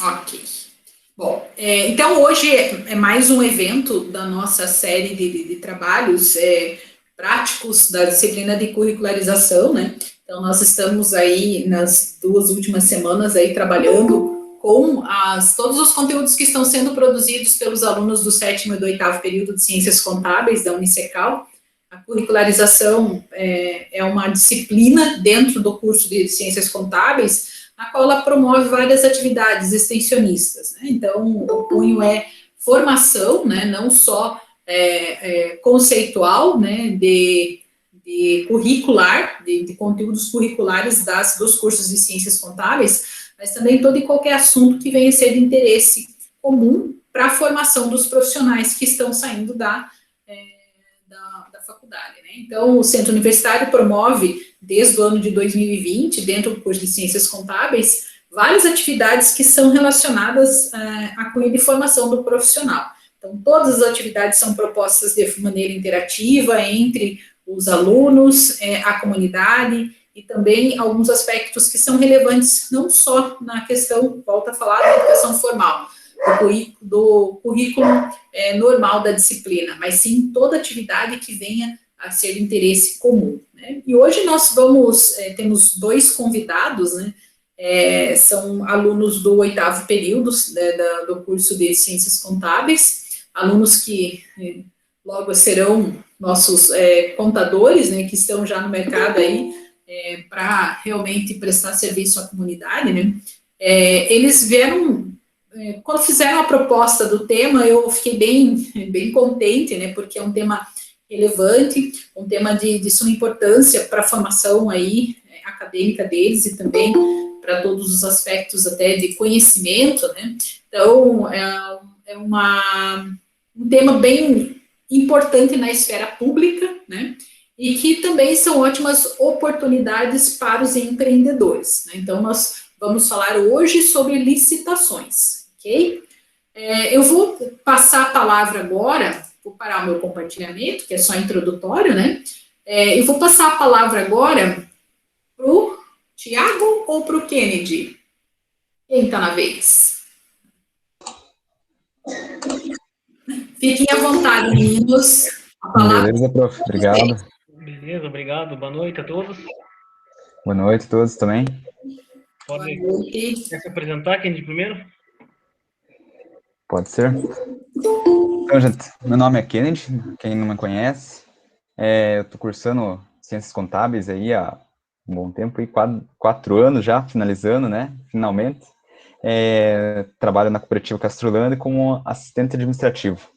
Ok. Bom, então hoje é mais um evento da nossa série de trabalhos práticos da disciplina de curricularização, né? Então nós estamos aí nas 2 últimas semanas aí trabalhando com todos os conteúdos que estão sendo produzidos pelos alunos do 7º e do 8º período de Ciências Contábeis da Unicecal. A curricularização é uma disciplina dentro do curso de Ciências Contábeis, na qual ela promove várias atividades extensionistas, né? Então, o cunho é formação, né? Não só conceitual, né? De curricular, de conteúdos curriculares dos cursos de ciências contábeis, mas também todo e qualquer assunto que venha a ser de interesse comum para a formação dos profissionais que estão saindo da faculdade, né? Então, o Centro Universitário promove, desde o ano de 2020, dentro do curso de Ciências Contábeis, várias atividades que são relacionadas à cunho de formação do profissional. Então, todas as atividades são propostas de maneira interativa entre os alunos, a comunidade, e também alguns aspectos que são relevantes não só na questão, volta a falar, da educação formal, do currículo normal da disciplina, mas sim toda atividade que venha a ser de interesse comum, né? E hoje nós temos 2 convidados, né? São alunos do 8º período, né, do curso de Ciências Contábeis, alunos que logo serão nossos contadores, né, que estão já no mercado aí para realmente prestar serviço à comunidade, né? Eles vieram quando fizeram a proposta do tema, eu fiquei bem contente, né, porque é um tema relevante, um tema de suma importância para a formação aí acadêmica deles e também para todos os aspectos até de conhecimento, né. Então, um tema bem importante na esfera pública, né, e que também são ótimas oportunidades para os empreendedores, né. Então, nós vamos falar hoje sobre licitações, ok? Eu vou passar a palavra agora, vou parar o meu compartilhamento, que é só introdutório, né? Eu vou passar a palavra agora para o Tiago ou para o Kennedy? Quem está na vez? Fiquem à vontade, meninos. A palavra Beleza, prof. é de Obrigado. vocês. Beleza, obrigado. Boa noite a todos. Boa noite a todos também. Boa Pode noite. se apresentar, quem de primeiro? Pode ser? Então, gente, meu nome é Kennedy, quem não me conhece. Eu estou cursando Ciências Contábeis aí há um bom tempo, aí, 4 anos já, finalizando, né? Finalmente. Trabalho na Cooperativa Castrolândia como assistente administrativo.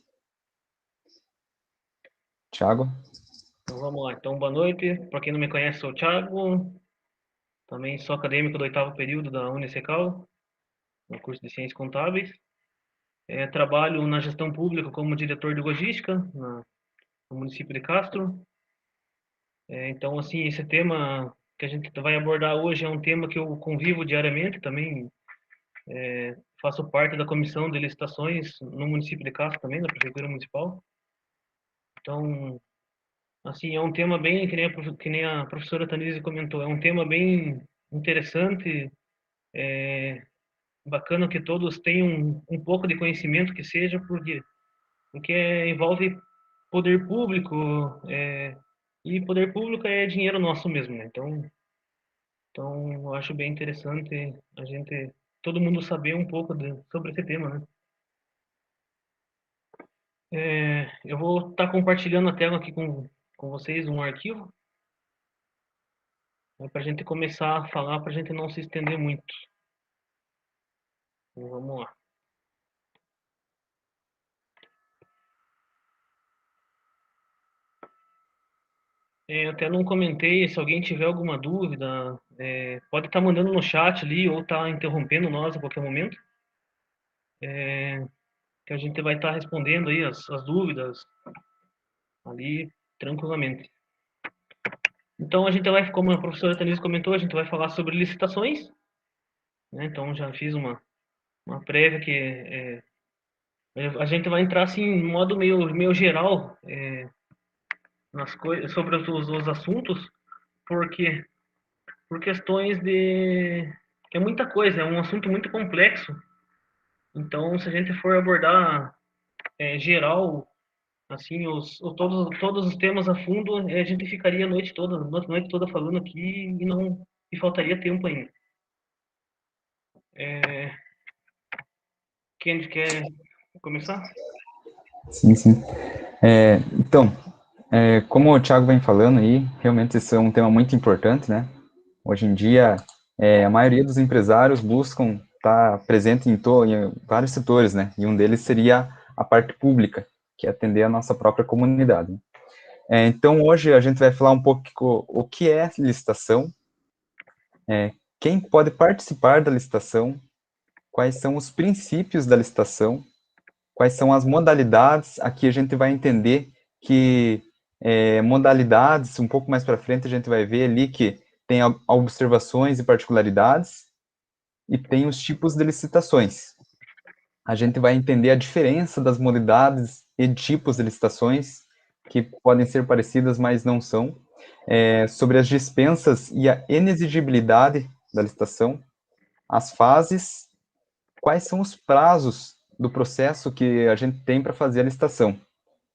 Tiago? Então vamos lá. Então, boa noite. Para quem não me conhece, sou o Thiago. Também sou acadêmico do 8º período da Unicecal, no curso de Ciências Contábeis. Trabalho na gestão pública como diretor de logística no município de Castro. Então, assim, esse tema que a gente vai abordar hoje é um tema que eu convivo diariamente também. Faço parte da comissão de licitações no município de Castro também, na prefeitura municipal. Então, assim, é um tema bem, que nem a professora Tanise comentou, é um tema bem interessante, bacana que todos tenham um pouco de conhecimento que seja, porque envolve poder público, e poder público é dinheiro nosso mesmo, né? Então eu acho bem interessante todo mundo saber um pouco sobre esse tema, né? Eu vou estar compartilhando a tela aqui com vocês um arquivo, para a gente começar a falar, para a gente não se estender muito. Então, vamos lá. Eu até não comentei, se alguém tiver alguma dúvida, pode estar mandando no chat ali ou estar interrompendo nós a qualquer momento, que a gente vai estar respondendo aí as dúvidas ali tranquilamente. Então a gente vai, como a professora Tanise comentou, a gente vai falar sobre licitações, né? Então já fiz uma prévia que a gente vai entrar assim em modo meio geral nas coisas sobre os assuntos, porque por questões de que é muita coisa, é um assunto muito complexo Então, se a gente for abordar geral, assim, todos os temas a fundo, a gente ficaria noite toda falando aqui e faltaria tempo ainda. Quem quer começar? Sim, sim. Então, como o Thiago vem falando aí, realmente esse é um tema muito importante, né? Hoje em dia, a maioria dos empresários buscam estar presente em vários setores, né? E um deles seria a parte pública, que é atender a nossa própria comunidade. Então, hoje a gente vai falar um pouco o que é licitação, quem pode participar da licitação, quais são os princípios da licitação, quais são as modalidades. Aqui a gente vai entender que modalidades, um pouco mais para frente, a gente vai ver ali que tem observações e particularidades, e tem os tipos de licitações. A gente vai entender a diferença das modalidades e tipos de licitações, que podem ser parecidas, mas não são, sobre as dispensas e a inexigibilidade da licitação, as fases, quais são os prazos do processo que a gente tem para fazer a licitação,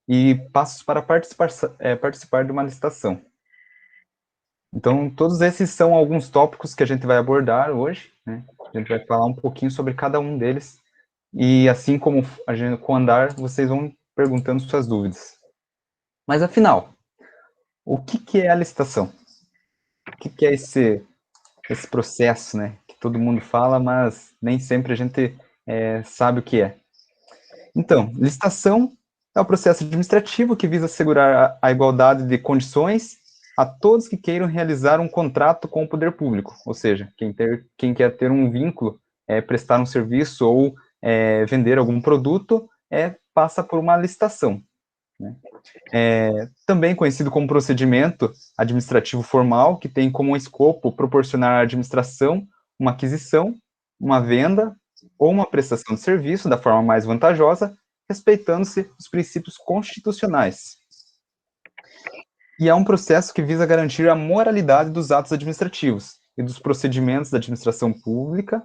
e passos para participar de uma licitação. Então, todos esses são alguns tópicos que a gente vai abordar hoje, né? A gente vai falar um pouquinho sobre cada um deles, e assim como a gente com o andar, vocês vão perguntando suas dúvidas. Mas, afinal, o que é a licitação? O que é esse processo, né? Que todo mundo fala, mas nem sempre a gente sabe o que é. Então, licitação é o processo administrativo que visa assegurar a igualdade de condições a todos que queiram realizar um contrato com o poder público, ou seja, quem quer ter um vínculo, prestar um serviço ou vender algum produto, passa por uma licitação, né? Também conhecido como procedimento administrativo formal, que tem como escopo proporcionar à administração uma aquisição, uma venda ou uma prestação de serviço da forma mais vantajosa, respeitando-se os princípios constitucionais. E é um processo que visa garantir a moralidade dos atos administrativos e dos procedimentos da administração pública,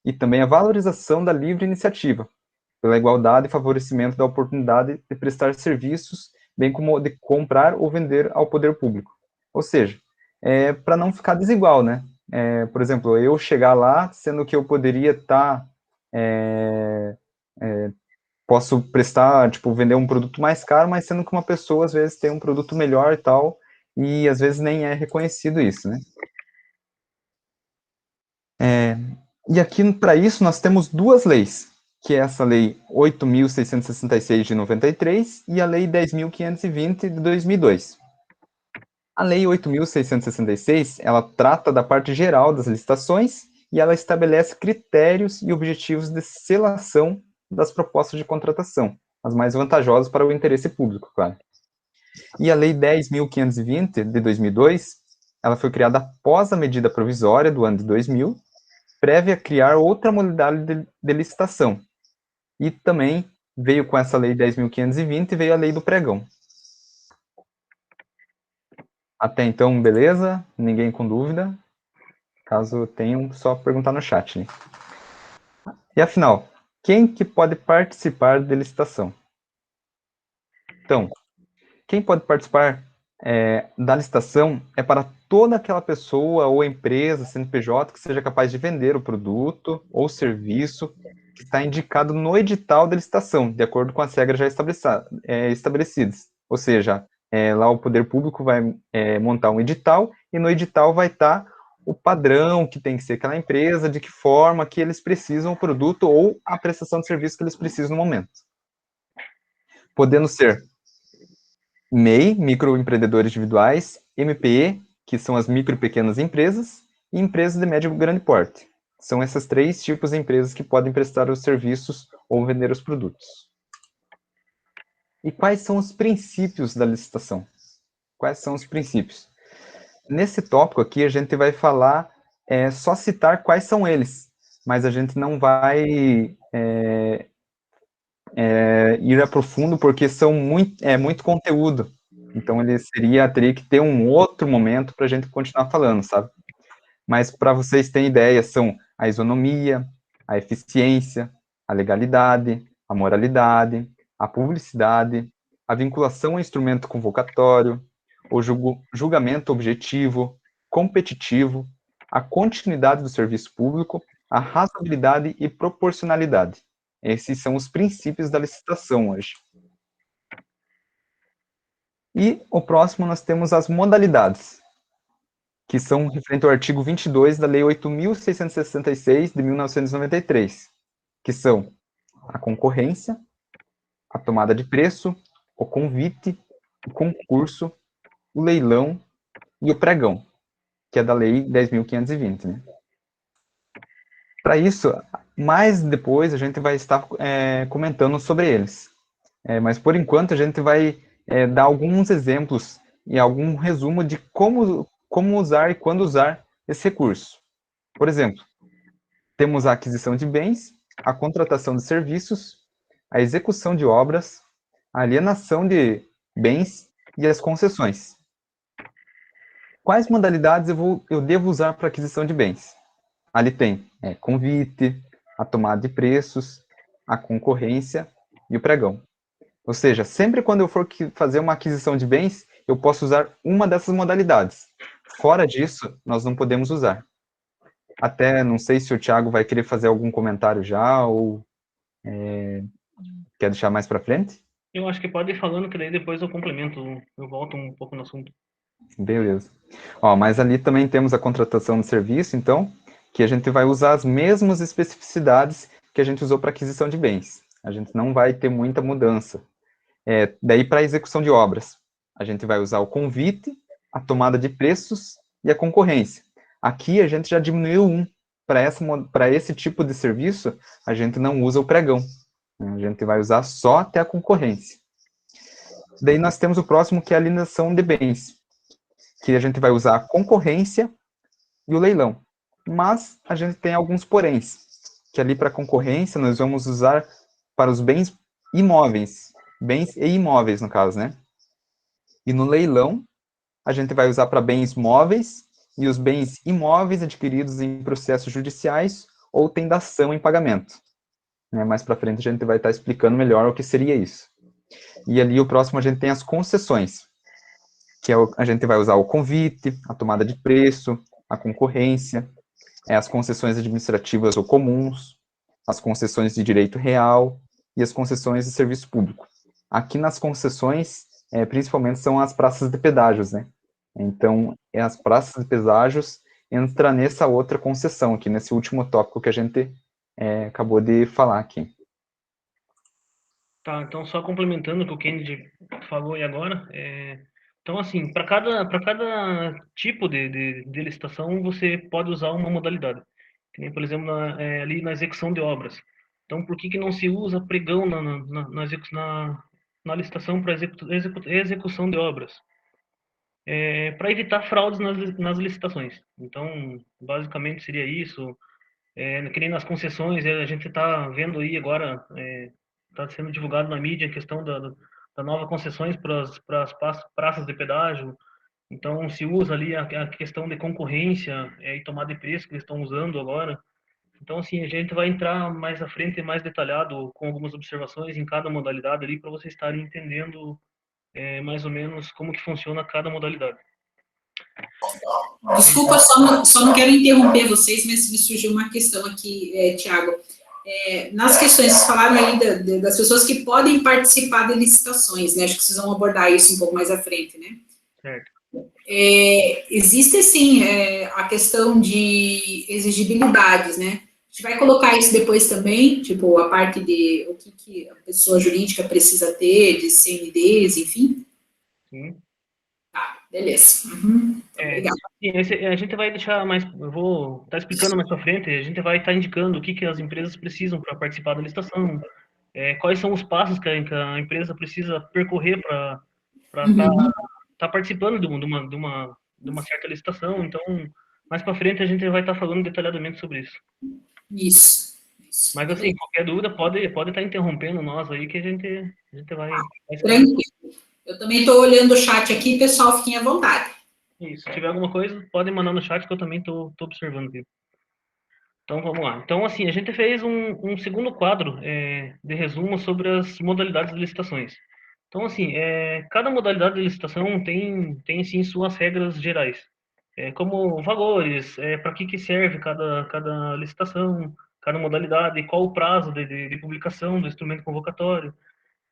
e também a valorização da livre iniciativa, pela igualdade e favorecimento da oportunidade de prestar serviços, bem como de comprar ou vender ao poder público. Ou seja, para não ficar desigual, né? Por exemplo, eu chegar lá, sendo que eu poderia estar posso prestar, tipo, vender um produto mais caro, mas sendo que uma pessoa, às vezes, tem um produto melhor e tal, e às vezes nem é reconhecido isso, né? E aqui, para isso, nós temos duas leis, que é essa lei 8.666 de 93 e a lei 10.520 de 2002. A lei 8.666, ela trata da parte geral das licitações e ela estabelece critérios e objetivos de seleção das propostas de contratação, as mais vantajosas para o interesse público, claro. E a Lei 10.520, de 2002, ela foi criada após a medida provisória do ano de 2000, prévia a criar outra modalidade de licitação. E também veio com essa Lei 10.520, veio a Lei do Pregão. Até então, beleza? Ninguém com dúvida? Caso tenham, só perguntar no chat, né? E afinal, quem que pode participar da licitação? Então, quem pode participar da licitação é para toda aquela pessoa ou empresa, CNPJ, que seja capaz de vender o produto ou serviço que está indicado no edital da licitação, de acordo com as regras já estabelecidas. Ou seja, lá o poder público vai montar um edital, e no edital vai estar o padrão que tem que ser aquela empresa, de que forma que eles precisam o produto ou a prestação de serviço que eles precisam no momento. Podendo ser MEI, microempreendedores individuais, MPE, que são as micro e pequenas empresas, e empresas de médio e grande porte. São esses três tipos de empresas que podem prestar os serviços ou vender os produtos. E quais são os princípios da licitação? Quais são os princípios? Nesse tópico aqui, a gente vai falar, só citar quais são eles, mas a gente não vai ir a profundo, porque são muito conteúdo. Então, ele teria que ter um outro momento para a gente continuar falando, sabe? Mas, para vocês terem ideia, são a isonomia, a eficiência, a legalidade, a moralidade, a publicidade, a vinculação ao instrumento convocatório, o julgamento objetivo, competitivo, a continuidade do serviço público, a razoabilidade e proporcionalidade. Esses são os princípios da licitação hoje. E o próximo nós temos as modalidades, que são referente ao artigo 22 da Lei 8.666, de 1993, que são a concorrência, a tomada de preço, o convite, o concurso, o leilão e o pregão, que é da Lei 10.520, né? Para isso, mais depois a gente vai estar comentando sobre eles. Mas, por enquanto, a gente vai dar alguns exemplos e algum resumo de como usar e quando usar esse recurso. Por exemplo, temos a aquisição de bens, a contratação de serviços, a execução de obras, a alienação de bens e as concessões. Quais modalidades eu devo usar para aquisição de bens? Ali tem convite, a tomada de preços, a concorrência e o pregão. Ou seja, sempre quando eu for fazer uma aquisição de bens, eu posso usar uma dessas modalidades. Fora disso, nós não podemos usar. Até não sei se o Thiago vai querer fazer algum comentário já, ou quer deixar mais para frente? Eu acho que pode ir falando, que daí depois eu complemento, eu volto um pouco no assunto. Beleza. Mas ali também temos a contratação de serviço, então, que a gente vai usar as mesmas especificidades que a gente usou para aquisição de bens. A gente não vai ter muita mudança. Daí, para a execução de obras, a gente vai usar o convite, a tomada de preços e a concorrência. Aqui, a gente já diminuiu um. Para esse tipo de serviço, a gente não usa o pregão. A gente vai usar só até a concorrência. Daí, nós temos o próximo, que é a alienação de bens, que a gente vai usar a concorrência e o leilão. Mas a gente tem alguns poréns, que ali para a concorrência nós vamos usar para os bens imóveis, bens e imóveis no caso, né? E no leilão, a gente vai usar para bens móveis e os bens imóveis adquiridos em processos judiciais ou tem dação em pagamento. Mais para frente a gente vai estar explicando melhor o que seria isso. E ali o próximo a gente tem as concessões, que a gente vai usar o convite, a tomada de preço, a concorrência, as concessões administrativas ou comuns, as concessões de direito real e as concessões de serviço público. Aqui nas concessões, principalmente são as praças de pedágios, né? Então, as praças de pedágios entra nessa outra concessão aqui, nesse último tópico que a gente acabou de falar aqui. Tá, então só complementando o que o Kennedy falou aí agora, então assim, para cada tipo de licitação você pode usar uma modalidade. Que nem, por exemplo, ali na execução de obras. Então, por que não se usa pregão na licitação para execução de obras? Para evitar fraudes nas licitações. Então, basicamente seria isso. Que nem nas concessões, a gente está vendo aí agora, está sendo divulgado na mídia a questão da nova concessões para as praças de pedágio. Então, se usa ali a questão de concorrência e tomada de preço que eles estão usando agora. Então, assim, a gente vai entrar mais à frente, mais detalhado, com algumas observações em cada modalidade ali, para vocês estarem entendendo mais ou menos como que funciona cada modalidade. Desculpa, só não quero interromper vocês, mas me surgiu uma questão aqui, Tiago. Nas questões, vocês falaram aí das pessoas que podem participar de licitações, né? Acho que vocês vão abordar isso um pouco mais à frente, né? Certo. Existe, sim, a questão de exigibilidades, né? A gente vai colocar isso depois também, tipo, a parte de o que a pessoa jurídica precisa ter, de CNDs, enfim. Sim. Tá, beleza. Uhum. Obrigada. A gente vai deixar mais, eu vou estar explicando mais para frente, a gente vai estar indicando o que as empresas precisam para participar da licitação, quais são os passos que a empresa precisa percorrer para estar participando de uma certa licitação. Então, mais para frente a gente vai estar falando detalhadamente sobre isso. Isso. Mas assim, qualquer dúvida pode estar interrompendo nós aí que a gente vai tranquilo. Eu também estou olhando o chat aqui, pessoal, fiquem à vontade. Isso, se tiver alguma coisa, podem mandar no chat que eu também estou observando aqui. Então, vamos lá. Então, assim, a gente fez um segundo quadro de resumo sobre as modalidades de licitações. Então, assim, cada modalidade de licitação tem sim, suas regras gerais. Como valores, para que serve cada licitação, cada modalidade, qual o prazo de publicação do instrumento convocatório.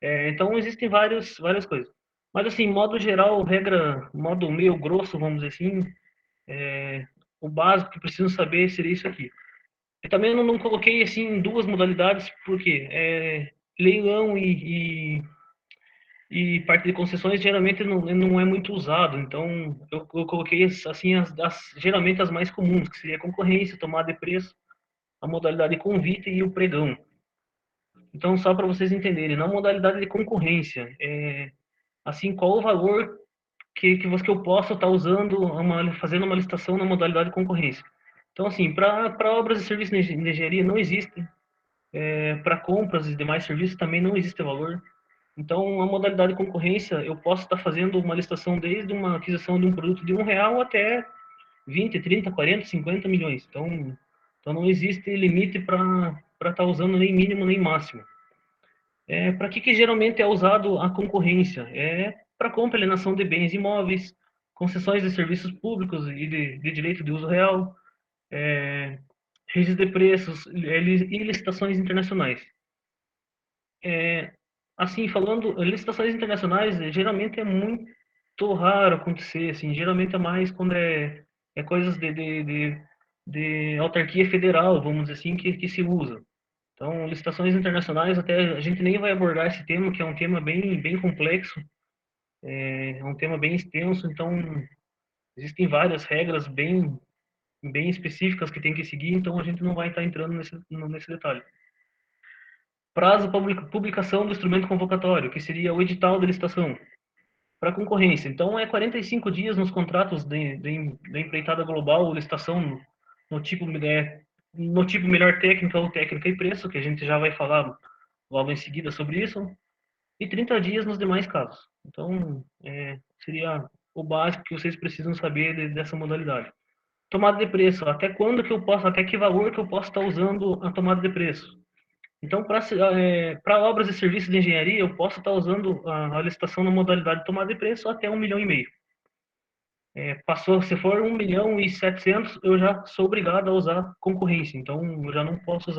Então, existem várias coisas. Mas, assim, modo geral, regra, modo meio grosso, vamos dizer assim, o básico que precisam saber seria isso aqui. Eu também não coloquei assim duas modalidades, porque leilão e parte de concessões geralmente não é muito usado. Então, eu coloquei assim geralmente as mais comuns, que seria a concorrência, tomada de preço, a modalidade de convite e o pregão. Então, só para vocês entenderem, na modalidade de concorrência, assim, qual o valor que eu posso estar usando, fazendo uma licitação na modalidade de concorrência. Então, assim, para obras e serviços de engenharia não existe. Para compras e demais serviços também não existe valor. Então, a modalidade de concorrência, eu posso estar fazendo uma licitação desde uma aquisição de um produto de R$ 1 até 20, 30, 40, 50 milhões. Então não existe limite para estar usando nem mínimo nem máximo. Para que geralmente é usado a concorrência? Para compra e alienação de bens imóveis, concessões de serviços públicos e de direito de uso real, registro de preços e licitações internacionais. Assim, falando, licitações internacionais, geralmente é muito raro acontecer, assim, geralmente é mais quando é coisas de autarquia federal, vamos dizer assim, que se usa. Então, licitações internacionais, até a gente nem vai abordar esse tema, que é um tema bem complexo, é um tema bem extenso, então existem várias regras bem específicas que tem que seguir, então a gente não vai estar entrando nesse detalhe. Prazo para publicação do instrumento convocatório, que seria o edital de licitação, para concorrência. Então, 45 dias nos contratos de empreitada global ou licitação no tipo, no tipo melhor técnica ou técnica e preço, que a gente já vai falar logo em seguida sobre isso, e 30 dias nos demais casos. Então, seria o básico que vocês precisam saber dessa modalidade. Tomada de preço, até que valor que eu posso estar usando a tomada de preço. Então, para obras e serviços de engenharia, eu posso estar usando a licitação na modalidade de tomada de preço até 1,5 milhão. Se for 1,7 milhão, eu já sou obrigado a usar concorrência. Então, eu já não posso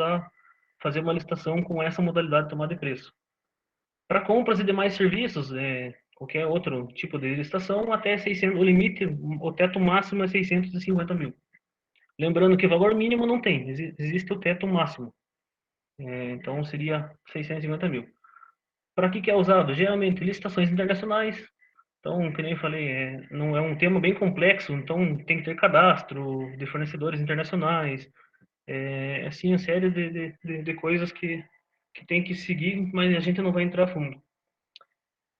fazer uma licitação com essa modalidade de tomada de preço. Para compras e demais serviços, qualquer outro tipo de licitação, até 600, o limite, o teto máximo é 650 mil. Lembrando que valor mínimo não tem, existe o teto máximo. Então, seria 650 mil. Para que é usado? Geralmente, licitações internacionais. Então, que nem eu falei, não é um tema bem complexo, então tem que ter cadastro de fornecedores internacionais, assim, uma série de coisas que tem que seguir, mas a gente não vai entrar a fundo.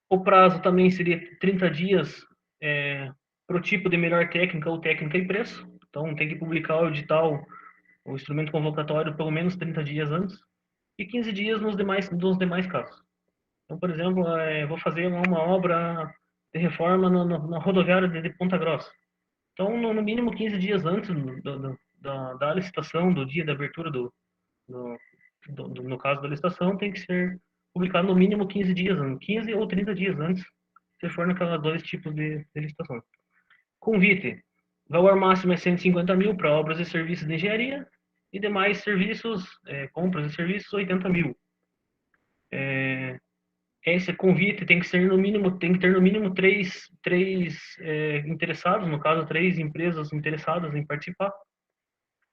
O prazo também seria 30 dias para o tipo de melhor técnica ou técnica e preço. Então, tem que publicar o edital, o instrumento convocatório, pelo menos 30 dias antes, e 15 dias nos demais casos. Então, por exemplo, vou fazer uma obra de reforma na rodoviária de Ponta Grossa. Então, no mínimo 15 dias antes da licitação, do dia da abertura do, no caso da licitação, tem que ser publicado no mínimo 15 dias antes, 15 ou 30 dias antes, se for naquelas dois tipos de licitação. Convite. Valor máximo é 150 mil para obras e serviços de engenharia e demais serviços, compras e serviços, 80 mil. Esse convite tem que ter no mínimo três interessados, no caso, três empresas interessadas em participar.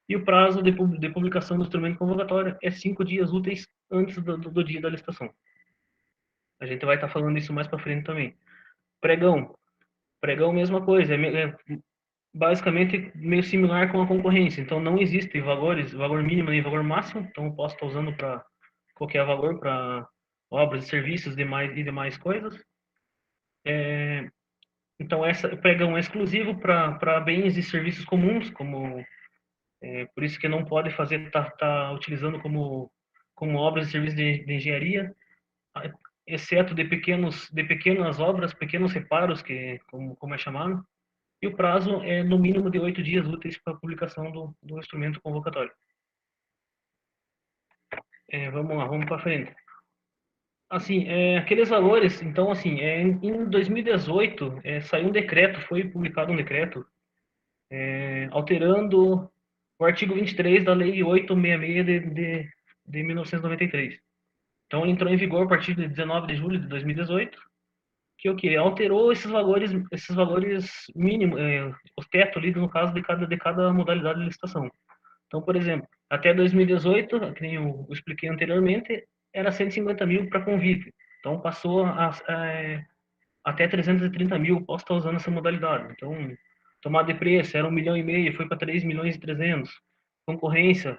E o prazo de publicação do instrumento convocatório é 5 dias úteis antes do dia da licitação. A gente vai estar falando isso mais para frente também. Pregão. Pregão, mesma coisa. Basicamente meio similar com a concorrência. Então, não existe valor mínimo nem valor máximo. Então, eu posso estar usando para qualquer valor para obras, serviços e demais coisas. Então, essa pregão é exclusivo para bens e serviços comuns, como por isso que não pode tá utilizando como obras e serviços de engenharia, exceto de pequenas obras, pequenos reparos, como é chamado, e o prazo é no mínimo de 8 dias úteis para a publicação do instrumento convocatório. Vamos lá, vamos para frente. Assim, aqueles valores, então, assim, em 2018, saiu um decreto, foi publicado um decreto, alterando o artigo 23 da Lei 866 de 1993. Então, ele entrou em vigor a partir de 19 de julho de 2018, que o quê? Alterou esses valores mínimos, o teto ali, no caso, de cada modalidade de licitação. Então, por exemplo, até 2018, que nem eu expliquei anteriormente, era 150 mil para convite. Então, passou até 330 mil, posso estar usando essa modalidade. Então, tomada de preço era 1,5 milhão, foi para 3 milhões e 300. Concorrência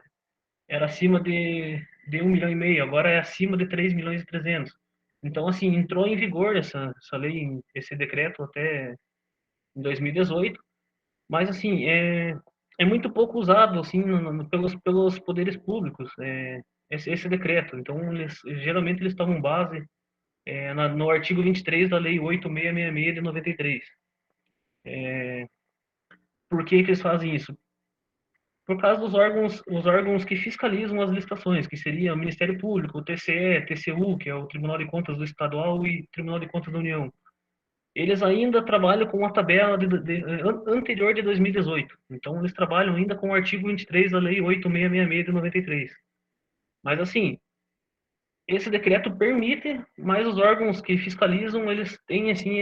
era acima de 1,5 milhão, agora é acima de 3 milhões e 300. Então, assim, entrou em vigor essa lei, esse decreto até em 2018, mas, assim, é muito pouco usado, assim, pelos poderes públicos, esse decreto. Então, geralmente eles tomam base no artigo 23 da Lei 8.666 de 93. Por que que eles fazem isso? Por causa dos órgãos, os órgãos que fiscalizam as licitações, que seria o Ministério Público, o TCE, TCU, que é o Tribunal de Contas do Estadual e Tribunal de Contas da União. Eles ainda trabalham com a tabela anterior de 2018. Então, eles trabalham ainda com o artigo 23 da Lei 8.666 de 93. Mas, assim, esse decreto permite, mas os órgãos que fiscalizam, eles têm, assim,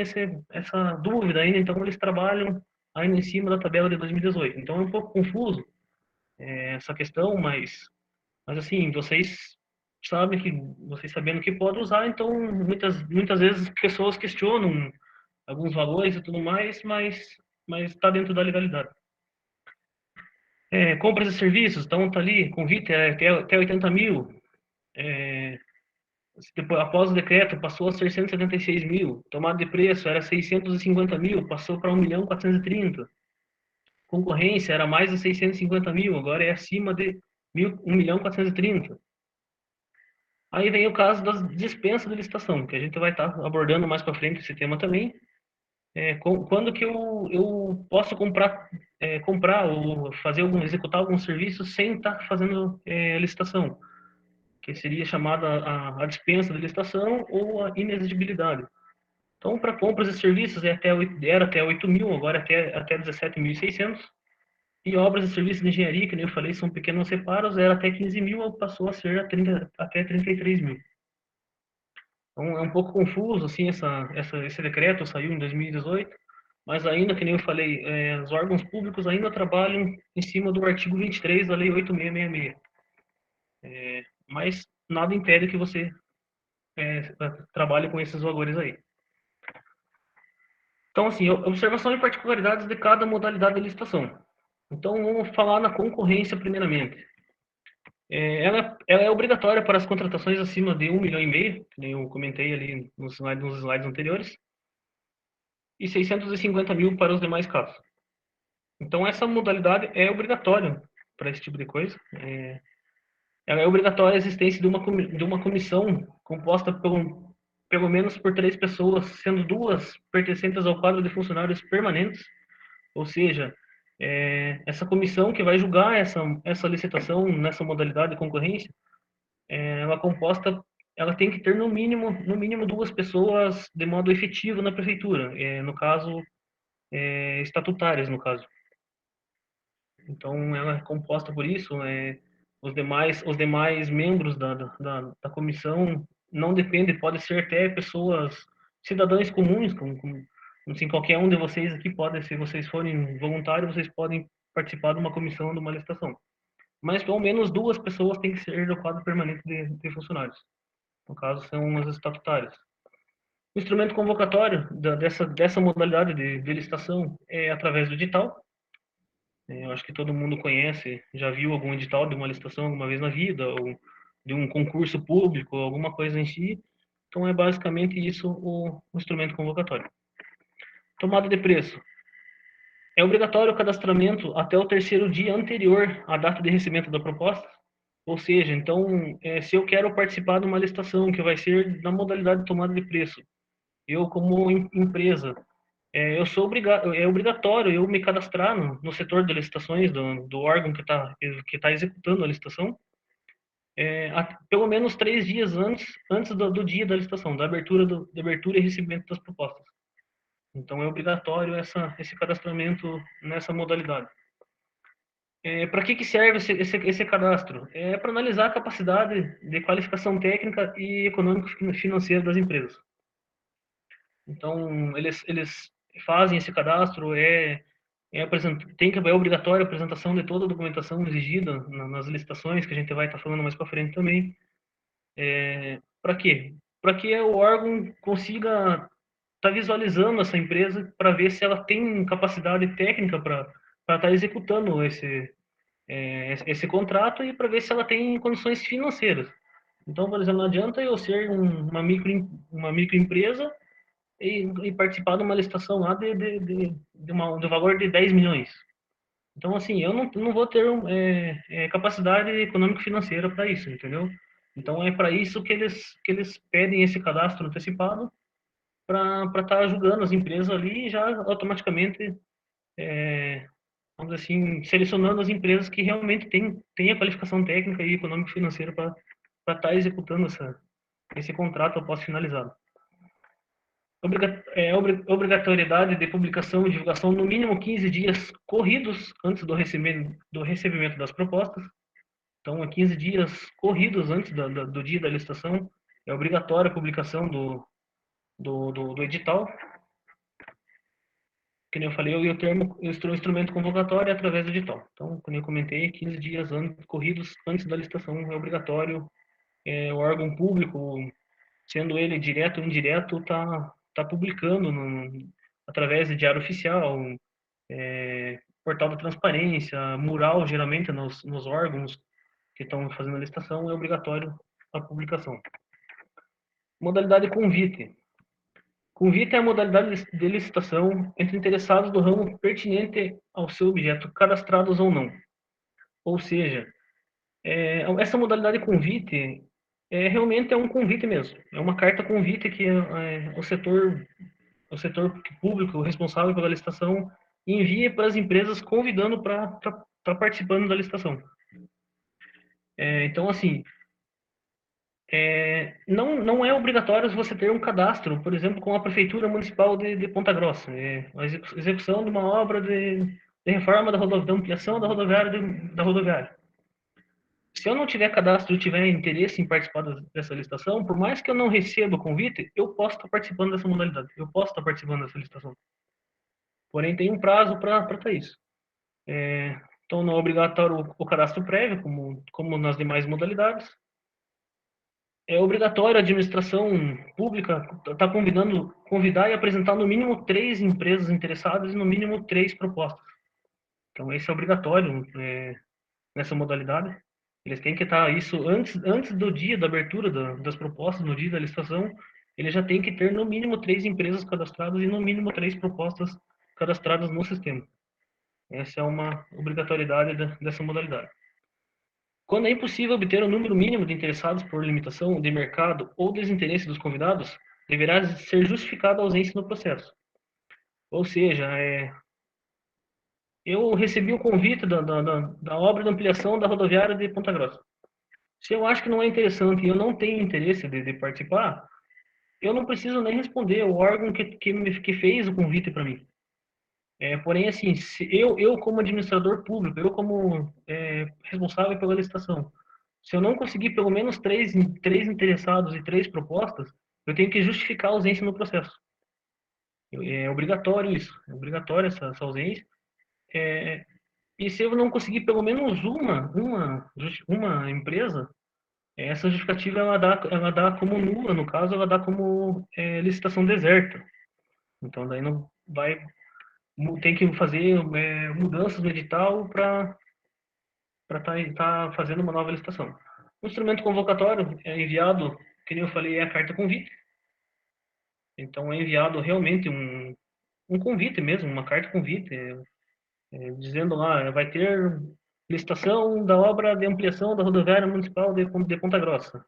essa dúvida ainda, então eles trabalham ainda em cima da tabela de 2018. Então, é um pouco confuso essa questão, mas assim, vocês sabendo que pode usar, então muitas vezes pessoas questionam alguns valores e tudo mais, mas está dentro da legalidade. Compras e serviços, então está ali, convite até 80 mil. Depois, após o decreto, passou a ser 176 mil. Tomada de preço era 650 mil, passou para 1.430. Concorrência era mais de 650 mil, agora é acima de 1.430. Aí vem o caso das dispensas de licitação, que a gente vai estar abordando mais para frente esse tema também. Quando que eu posso comprar ou executar algum serviço sem estar fazendo licitação, que seria chamada a dispensa de licitação ou a inexigibilidade. Então, para compras e serviços era até 8 mil, agora até 17.600. E obras e serviços de engenharia, que nem eu falei, são pequenos reparos, era até 15 mil, passou a ser até 33 mil. Então, é um pouco confuso, assim, esse decreto saiu em 2018, mas ainda, que nem eu falei, os órgãos públicos ainda trabalham em cima do artigo 23 da Lei 8.666. Mas nada impede que você trabalhe com esses valores aí. Então, assim, observação de particularidades de cada modalidade de licitação. Então, vamos falar na concorrência primeiramente. Ela é obrigatória para as contratações acima de 1,5 milhão, que nem eu comentei ali nos slides anteriores, e 650 mil para os demais casos. Então, essa modalidade é obrigatória para esse tipo de coisa. Ela é obrigatória a existência de uma comissão composta pelo menos por 3 pessoas, sendo 2 pertencentes ao quadro de funcionários permanentes, ou seja, essa comissão que vai julgar essa licitação nessa modalidade de concorrência, ela tem que ter no mínimo 2 pessoas de modo efetivo na prefeitura, no caso, estatutárias, no caso. Então, ela é composta por isso. Os demais membros da comissão não dependem, pode ser até pessoas, cidadãos comuns, como assim, qualquer um de vocês aqui pode, se vocês forem voluntários, vocês podem participar de uma comissão, de uma licitação. Mas pelo menos 2 pessoas têm que ser do quadro permanente de funcionários. No caso, são as estatutárias. O instrumento convocatório dessa modalidade de licitação é através do edital. Eu acho que todo mundo conhece, já viu algum edital de uma licitação alguma vez na vida, ou de um concurso público, alguma coisa em si. Então, é basicamente isso o instrumento convocatório. Tomada de preço. É obrigatório o cadastramento até o 3º dia anterior à data de recebimento da proposta. Ou seja, então, se eu quero participar de uma licitação que vai ser na modalidade de tomada de preço, eu como empresa, é obrigatório eu me cadastrar no setor de licitações do órgão que tá executando a licitação, pelo menos 3 dias antes do dia da licitação, da abertura e recebimento das propostas. Então, é obrigatório esse cadastramento nessa modalidade. Para que serve esse cadastro? É para analisar a capacidade de qualificação técnica e econômico-financeira das empresas. Então, eles fazem esse cadastro, é obrigatório a apresentação de toda a documentação exigida nas licitações, que a gente vai estar falando mais para frente também. Para quê? Para que o órgão consiga estar visualizando essa empresa para ver se ela tem capacidade técnica para estar executando esse contrato e para ver se ela tem condições financeiras. Então, por exemplo, não adianta eu ser uma microempresa e participar de uma licitação lá de valor de 10 milhões. Então, assim, eu não vou ter capacidade econômico-financeira para isso, entendeu? Então, é para isso que eles pedem esse cadastro antecipado para estar ajudando as empresas ali e já automaticamente, vamos dizer assim, selecionando as empresas que realmente têm a qualificação técnica e econômico-financeira para estar executando esse contrato após finalizado. Obrigatoriedade de publicação e divulgação no mínimo 15 dias corridos antes do recebimento das propostas. Então, 15 dias corridos antes do dia da licitação, é obrigatória a publicação do edital. Que nem eu falei, o instrumento convocatório é através do edital. Então, como eu comentei, 15 dias corridos antes da licitação é obrigatório. O órgão público, sendo ele direto ou indireto, tá publicando através de diário oficial, portal da transparência, mural, geralmente, nos órgãos que estão fazendo a licitação, é obrigatório a publicação. Modalidade convite. Convite é a modalidade de licitação entre interessados do ramo pertinente ao seu objeto, cadastrados ou não. Ou seja, essa modalidade convite realmente é um convite mesmo. É uma carta convite que o setor público responsável pela licitação envia para as empresas convidando para estar participando da licitação. Então, assim, não é obrigatório você ter um cadastro, por exemplo, com a Prefeitura Municipal de Ponta Grossa. A execução de uma obra de reforma da ampliação da rodoviária. Se eu não tiver cadastro e tiver interesse em participar dessa licitação, por mais que eu não receba o convite, eu posso estar participando dessa modalidade, eu posso estar participando dessa licitação. Porém, tem um prazo para isso. Então, não é obrigatório o cadastro prévio, como nas demais modalidades. É obrigatório a administração pública convidar e apresentar no mínimo 3 empresas interessadas e no mínimo 3 propostas. Então, esse é obrigatório nessa modalidade. Eles têm que estar isso antes do dia da abertura das propostas, no dia da licitação, ele já tem que ter no mínimo 3 empresas cadastradas e no mínimo 3 propostas cadastradas no sistema. Essa é uma obrigatoriedade dessa modalidade. Quando é impossível obter o número mínimo de interessados por limitação de mercado ou desinteresse dos convidados, deverá ser justificada a ausência no processo. Ou seja, eu recebi o convite da obra de ampliação da rodoviária de Ponta Grossa. Se eu acho que não é interessante e eu não tenho interesse de participar, eu não preciso nem responder o órgão que fez o convite para mim. Porém, assim, eu como administrador público, eu como responsável pela licitação, se eu não conseguir pelo menos três interessados e 3 propostas, eu tenho que justificar a ausência no processo. É obrigatório isso, é obrigatório essa ausência. E se eu não conseguir pelo menos uma empresa, essa justificativa ela dá como nula, no caso, ela dá como licitação deserta. Então, daí não vai, tem que fazer mudanças no edital para estar fazendo uma nova licitação. O instrumento convocatório é enviado, que nem eu falei, é a carta convite. Então, é enviado realmente um convite mesmo, uma carta convite, dizendo lá, vai ter licitação da obra de ampliação da rodoviária municipal de Ponta Grossa.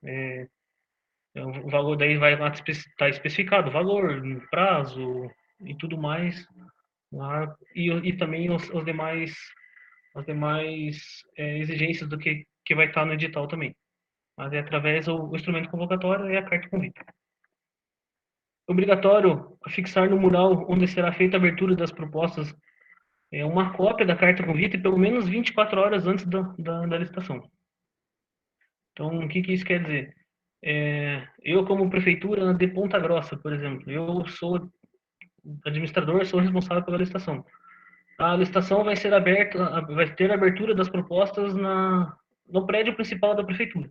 O valor daí vai lá estar especificado, valor, prazo e tudo mais, lá, e também as demais exigências do que vai estar no edital também. mas é através do instrumento convocatório e a carta convite. Obrigatório fixar no mural onde será feita a abertura das propostas uma cópia da carta convite pelo menos 24 horas antes da licitação. Então, o que isso quer dizer? Eu, como prefeitura de Ponta Grossa, por exemplo, eu sou administrador, sou responsável pela licitação. A licitação vai ser aberta, vai ter a abertura das propostas no prédio principal da prefeitura.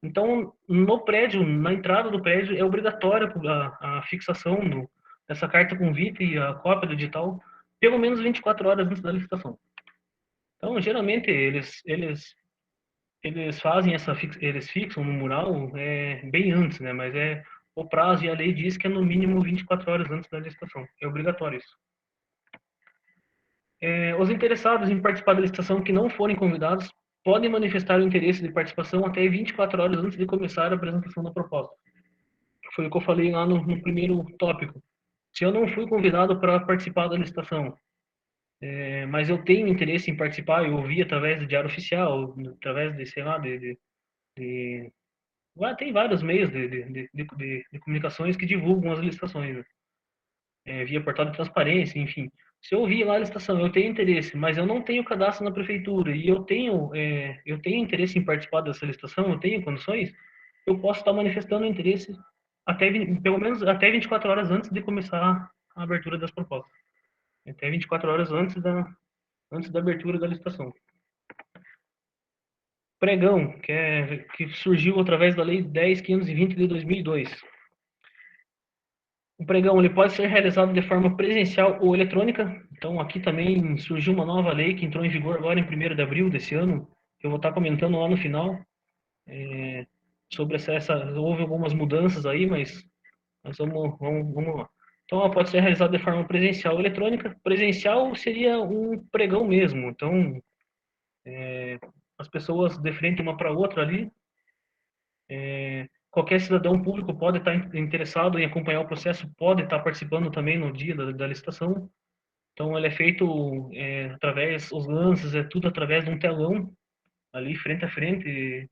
Então, no prédio, na entrada do prédio, é obrigatória a fixação dessa carta convite e a cópia do edital, pelo menos 24 horas antes da licitação. Então, geralmente, eles fazem eles fixam no mural bem antes, né? Mas o prazo e a lei diz que é no mínimo 24 horas antes da licitação. É obrigatório isso. Os interessados em participar da licitação que não forem convidados podem manifestar o interesse de participação até 24 horas antes de começar a apresentação da proposta. Foi o que eu falei lá no primeiro tópico. Se eu não fui convidado para participar da licitação, mas eu tenho interesse em participar, eu ouvi através do Diário Oficial, através de, sei lá, tem vários meios de comunicações que divulgam as licitações, né? Via portal de transparência, enfim. Se eu vi lá a licitação, eu tenho interesse, mas eu não tenho cadastro na prefeitura e eu tenho interesse em participar dessa licitação, eu tenho condições, eu posso estar manifestando interesse pelo menos até 24 horas antes de começar a abertura das propostas. Até 24 horas antes da abertura da licitação. Pregão, que surgiu através da Lei 10.520 de 2002. O pregão ele pode ser realizado de forma presencial ou eletrônica. Então, aqui também surgiu uma nova lei que entrou em vigor agora em 1º de abril desse ano. Eu vou estar comentando lá no final sobre houve algumas mudanças aí, mas vamos lá. Então, ela pode ser realizada de forma presencial ou eletrônica. Presencial seria um pregão mesmo. Então, as pessoas de frente uma para outra ali. Qualquer cidadão público pode estar interessado em acompanhar o processo, pode estar participando também no dia da licitação. Então, ele é feito os lances, é tudo através de um telão, ali frente a frente.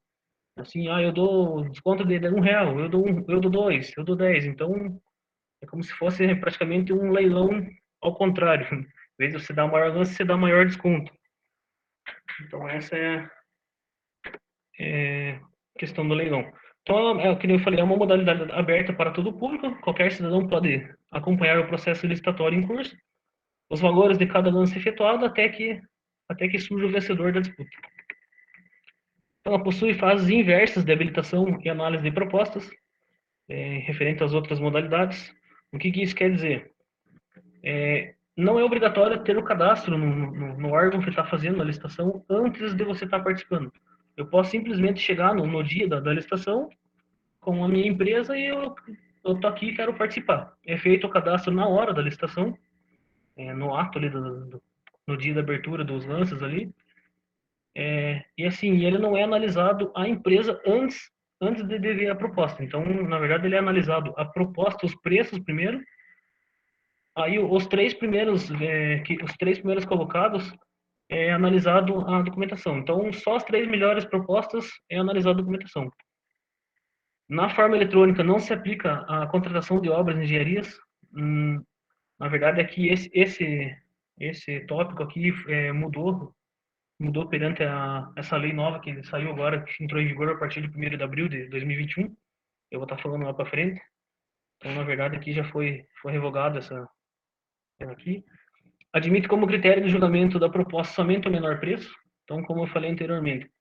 Assim, eu dou desconto de R$ 1, eu dou 2, eu dou 10. Então, é como se fosse praticamente um leilão ao contrário. Em vez de você dar maior lance, você dá maior desconto. Então, essa é a questão do leilão. Então, como eu falei, é uma modalidade aberta para todo o público. Qualquer cidadão pode acompanhar o processo licitatório em curso, os valores de cada lance efetuado até que surja o vencedor da disputa. Então, ela possui fases inversas de habilitação e análise de propostas, referente às outras modalidades. O que isso quer dizer? Não é obrigatório ter o cadastro no órgão que está fazendo a licitação antes de você estar participando. Eu posso simplesmente chegar no dia da licitação com a minha empresa e eu tô aqui e quero participar. É feito o cadastro na hora da licitação, no ato ali no dia da abertura dos lances ali. E assim, ele não é analisado a empresa antes de ver a proposta. Então, na verdade, ele é analisado a proposta, os preços primeiro. Aí os três primeiros colocados é analisado a documentação. Então, só as 3 melhores propostas é analisada a documentação. Na forma eletrônica não se aplica a contratação de obras e engenharias. Na verdade, é que esse tópico aqui mudou perante essa lei nova que saiu agora, que entrou em vigor a partir de 1º de abril de 2021. Eu vou estar falando lá para frente. Então, na verdade, aqui já foi revogada essa aqui. Admite como critério de julgamento da proposta somente o menor preço. Então, como eu falei anteriormente,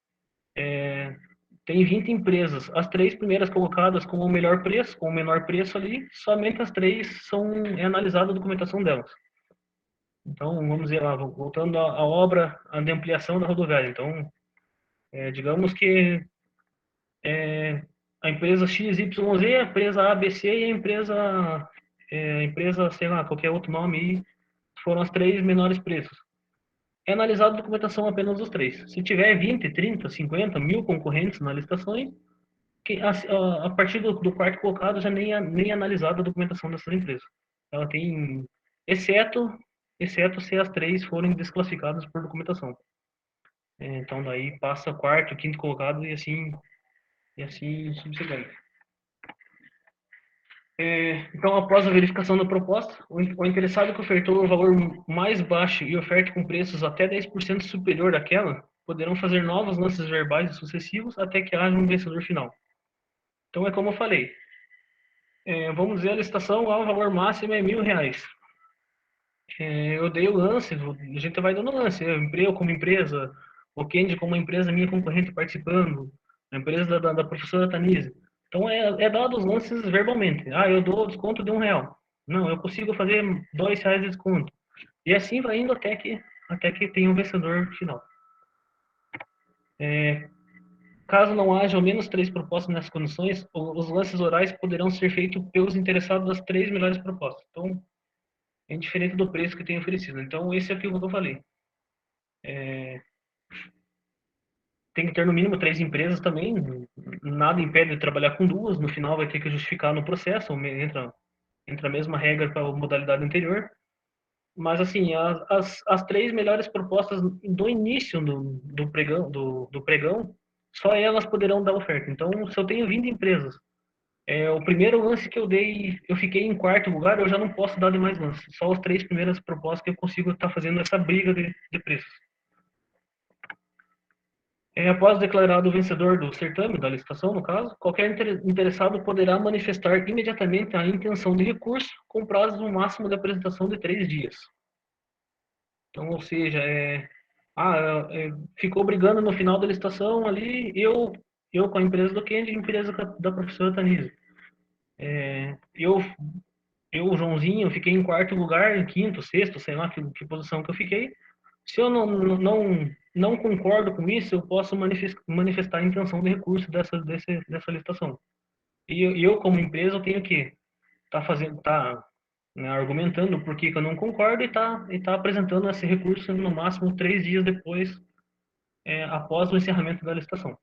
tem 20 empresas. As 3 primeiras colocadas com o melhor preço, com o menor preço ali, somente as 3 é analisada a documentação delas. Então, vamos dizer lá, voltando à obra de ampliação da rodoviária. Então, digamos que a empresa XYZ, a empresa ABC e a empresa, sei lá, qualquer outro nome aí, foram as 3 menores preços. É analisada a documentação apenas dos 3. Se tiver 20, 30, 50, 1.000 concorrentes na licitação, a partir do quarto colocado já nem é analisada a documentação dessas empresas. Ela tem, exceto se as 3 forem desclassificadas por documentação. Então daí passa quarto, quinto colocado e assim e assim subsequente. Então, após a verificação da proposta, o interessado que ofertou o valor mais baixo e oferta com preços até 10% superior àquela, poderão fazer novos lances verbais e sucessivos até que haja um vencedor final. Então, é como eu falei, vamos dizer, a licitação, o valor máximo é R$1.000. Eu dei o lance, a gente vai dando lance, eu como empresa, o Kendi como empresa minha concorrente participando, a empresa da professora Tanise. Então é dado os lances verbalmente. Ah, eu dou desconto de R$1. Não, eu consigo fazer R$2 de desconto. E assim vai indo até que tenha um vencedor final. Caso não haja ao menos 3 propostas nessas condições, os lances orais poderão ser feitos pelos interessados das 3 melhores propostas. Então, é diferente do preço que tem oferecido. Então, esse é aquilo que eu falei. Tem que ter no mínimo 3 empresas também. Nada impede de trabalhar com 2. No final vai ter que justificar no processo. Entra a mesma regra para a modalidade anterior. Mas, assim, as 3 melhores propostas do início do pregão, só elas poderão dar oferta. Então, se eu tenho 20 empresas, o primeiro lance que eu dei, eu fiquei em quarto lugar, eu já não posso dar demais lances. Só as 3 primeiras propostas que eu consigo estar fazendo essa briga de preços. Após declarado o vencedor do certame, da licitação, no caso, qualquer interessado poderá manifestar imediatamente a intenção de recurso com prazo no máximo de apresentação de 3 dias. Então, ou seja, ficou brigando no final da licitação ali, eu com a empresa do Kendi e a empresa da professora Tanise. Eu, Joãozinho, fiquei em quarto lugar, em quinto, sexto, sei lá que posição que eu fiquei. Se eu não concordo com isso, eu posso manifestar a intenção de recurso dessa licitação. E eu, como empresa, eu tenho que né, argumentando por que eu não concordo e tá apresentando esse recurso no máximo 3 dias depois, após o encerramento da licitação.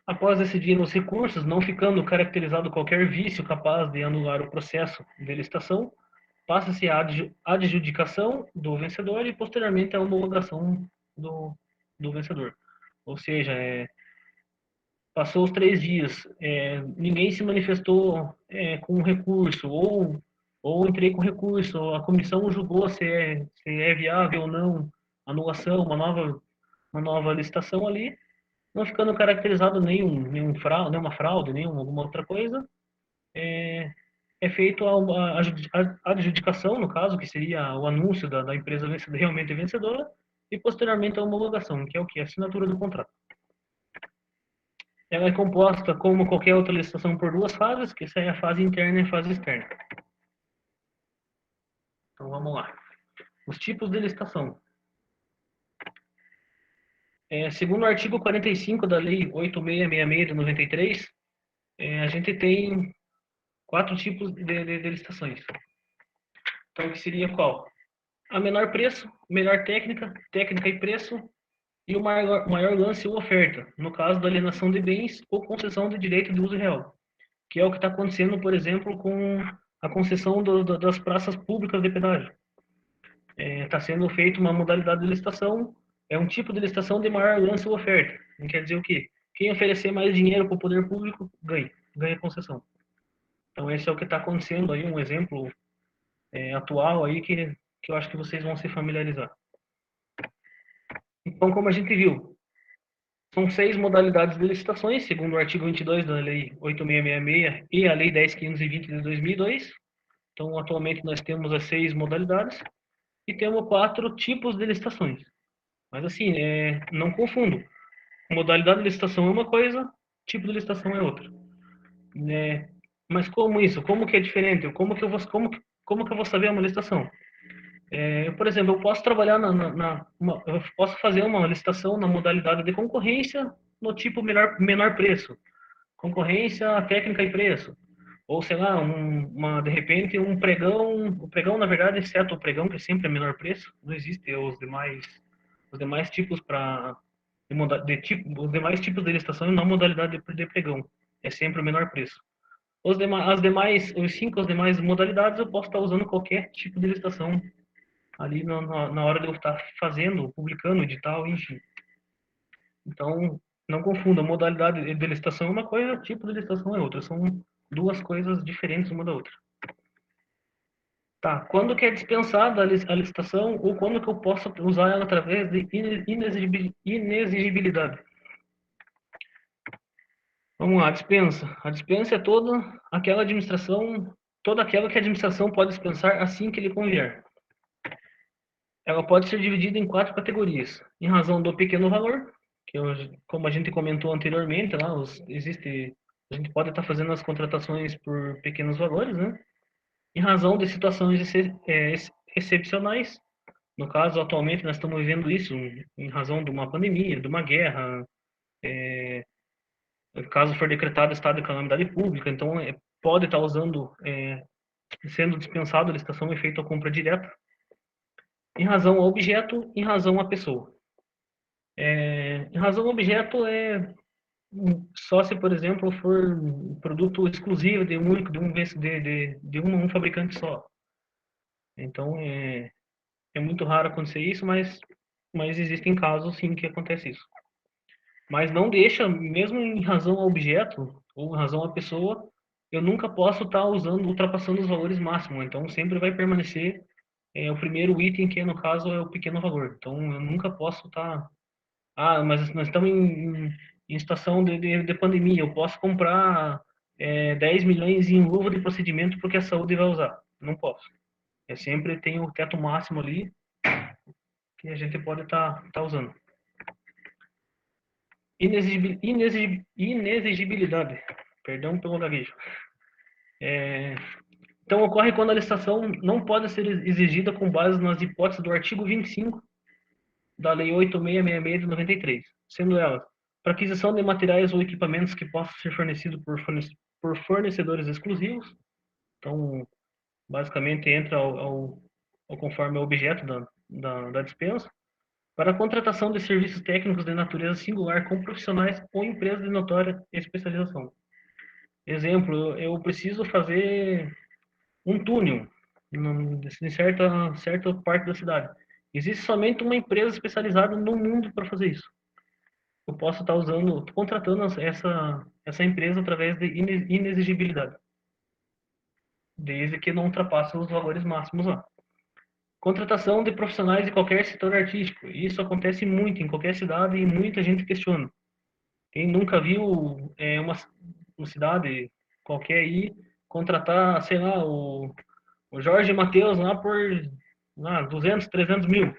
Após decidir os recursos, não ficando caracterizado qualquer vício capaz de anular o processo de licitação, passa-se a adjudicação do vencedor e, posteriormente, a homologação do vencedor. Ou seja, passou os 3 dias, ninguém se manifestou com recurso, ou entrei com recurso, a comissão julgou se é viável ou não anulação, uma nova licitação ali, não ficando caracterizado nenhuma fraude, alguma outra coisa, é feito a adjudicação, no caso, que seria o anúncio da empresa realmente vencedora, e posteriormente a homologação, que é o que? A assinatura do contrato. Ela é composta, como qualquer outra licitação, por 2 fases, que é a fase interna e a fase externa. Então, vamos lá. Os tipos de licitação. Segundo o artigo 45 da Lei 8666 de 93, a gente tem 4 tipos de licitações. Então, que seria qual? A menor preço, melhor técnica, técnica e preço, e o maior lance ou oferta, no caso da alienação de bens ou concessão de direito de uso real, que é o que está acontecendo, por exemplo, com a concessão das praças públicas de pedágio. Está sendo feita uma modalidade de licitação, é um tipo de licitação de maior lance ou oferta. Quer dizer o quê? Quem oferecer mais dinheiro para o poder público ganha concessão. Então esse é o que está acontecendo aí, um exemplo atual aí que eu acho que vocês vão se familiarizar. Então, como a gente viu, são 6 modalidades de licitações, segundo o artigo 22 da Lei 8666 e a Lei 10.520 de 2002. Então, atualmente nós temos as 6 modalidades e temos 4 tipos de licitações. Mas assim, não confundo. Modalidade de licitação é uma coisa, tipo de licitação é outra. Mas como isso? Como que é diferente? Como que eu vou saber uma licitação? Por exemplo, eu posso trabalhar eu posso fazer uma licitação na modalidade de concorrência no tipo menor preço. Concorrência, técnica e preço. Ou, sei lá, de repente, um pregão. O pregão, na verdade, exceto o pregão, que sempre é menor preço, não existe os demais tipos os demais tipos de licitação na modalidade de pregão. É sempre o menor preço. Os demais modalidades, eu posso estar usando qualquer tipo de licitação ali na hora de eu estar fazendo, publicando, edital, enfim. Então, Não confunda, modalidade de licitação é uma coisa, tipo de licitação é outra. São duas coisas diferentes uma da outra. Tá, quando que é dispensada a licitação ou quando que eu posso usar ela através de inexigibilidade? Vamos lá, dispensa. A dispensa é toda aquela que a administração pode dispensar assim que lhe convier. Ela pode ser dividida em 4 categorias. Em razão do pequeno valor, que como a gente comentou anteriormente, lá a gente pode estar fazendo as contratações por pequenos valores, né? Em razão de situações excepcionais. No caso, atualmente nós estamos vivendo isso em razão de uma pandemia, de uma guerra, caso for decretado estado de calamidade pública, então pode estar sendo dispensado a licitação e feita a compra direta, em razão ao objeto, em razão à pessoa. Em razão ao objeto só se, por exemplo, for um produto exclusivo de um único, de um fabricante só. Então é muito raro acontecer isso, mas existem casos sim que acontece isso. Mas não deixa, mesmo em razão ao objeto ou em razão à pessoa, eu nunca posso estar ultrapassando os valores máximos. Então sempre vai permanecer o primeiro item, que no caso é o pequeno valor. Então eu nunca posso estar. Ah, mas nós estamos em situação de pandemia, eu posso comprar 10 milhões em luva de procedimento porque a saúde vai usar. Não posso. Eu sempre tenho o teto máximo ali que a gente pode estar usando. Inexigibilidade. Perdão pelo gaguejo. Então, ocorre quando a licitação não pode ser exigida com base nas hipóteses do artigo 25 da Lei 8666 de 93, sendo elas para aquisição de materiais ou equipamentos que possam ser fornecidos por fornecedores exclusivos. Então, basicamente, entra conforme o objeto da dispensa. Para a contratação de serviços técnicos de natureza singular com profissionais ou empresas de notória especialização. Exemplo, eu preciso fazer um túnel em certa parte da cidade. Existe somente uma empresa especializada no mundo para fazer isso. Eu posso estar contratando essa empresa através de inexigibilidade, desde que não ultrapasse os valores máximos lá. Contratação de profissionais de qualquer setor artístico. Isso acontece muito em qualquer cidade e muita gente questiona. Quem nunca viu uma cidade qualquer aí contratar, sei lá, o Jorge Mateus lá por 200, 300 mil.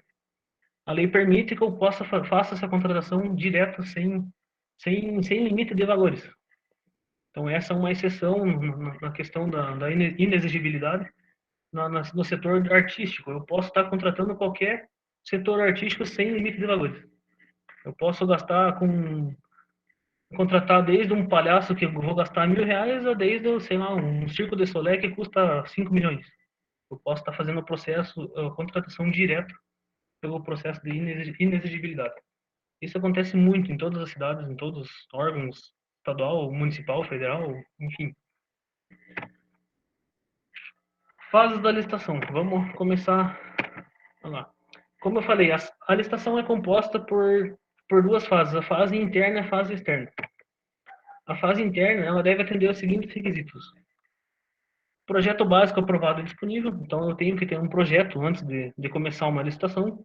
A lei permite que eu faça essa contratação direta sem limite de valores. Então, essa é uma exceção na questão da inexigibilidade no setor artístico. Eu posso estar contratando qualquer setor artístico sem limite de valores. Eu posso contratar desde um palhaço que eu vou gastar R$ 1.000 a desde, sei lá, um circo de Solé que custa 5 milhões. Eu posso estar fazendo o processo, a contratação direta pelo processo de inexigibilidade. Isso acontece muito em todas as cidades, em todos os órgãos, estadual, municipal, federal, enfim. Fases da licitação. Vamos começar. Vamos lá. Como eu falei, a licitação é composta por duas fases, a fase interna e a fase externa. A fase interna, ela deve atender os seguintes requisitos. Projeto básico aprovado e disponível, então eu tenho que ter um projeto antes de começar uma licitação.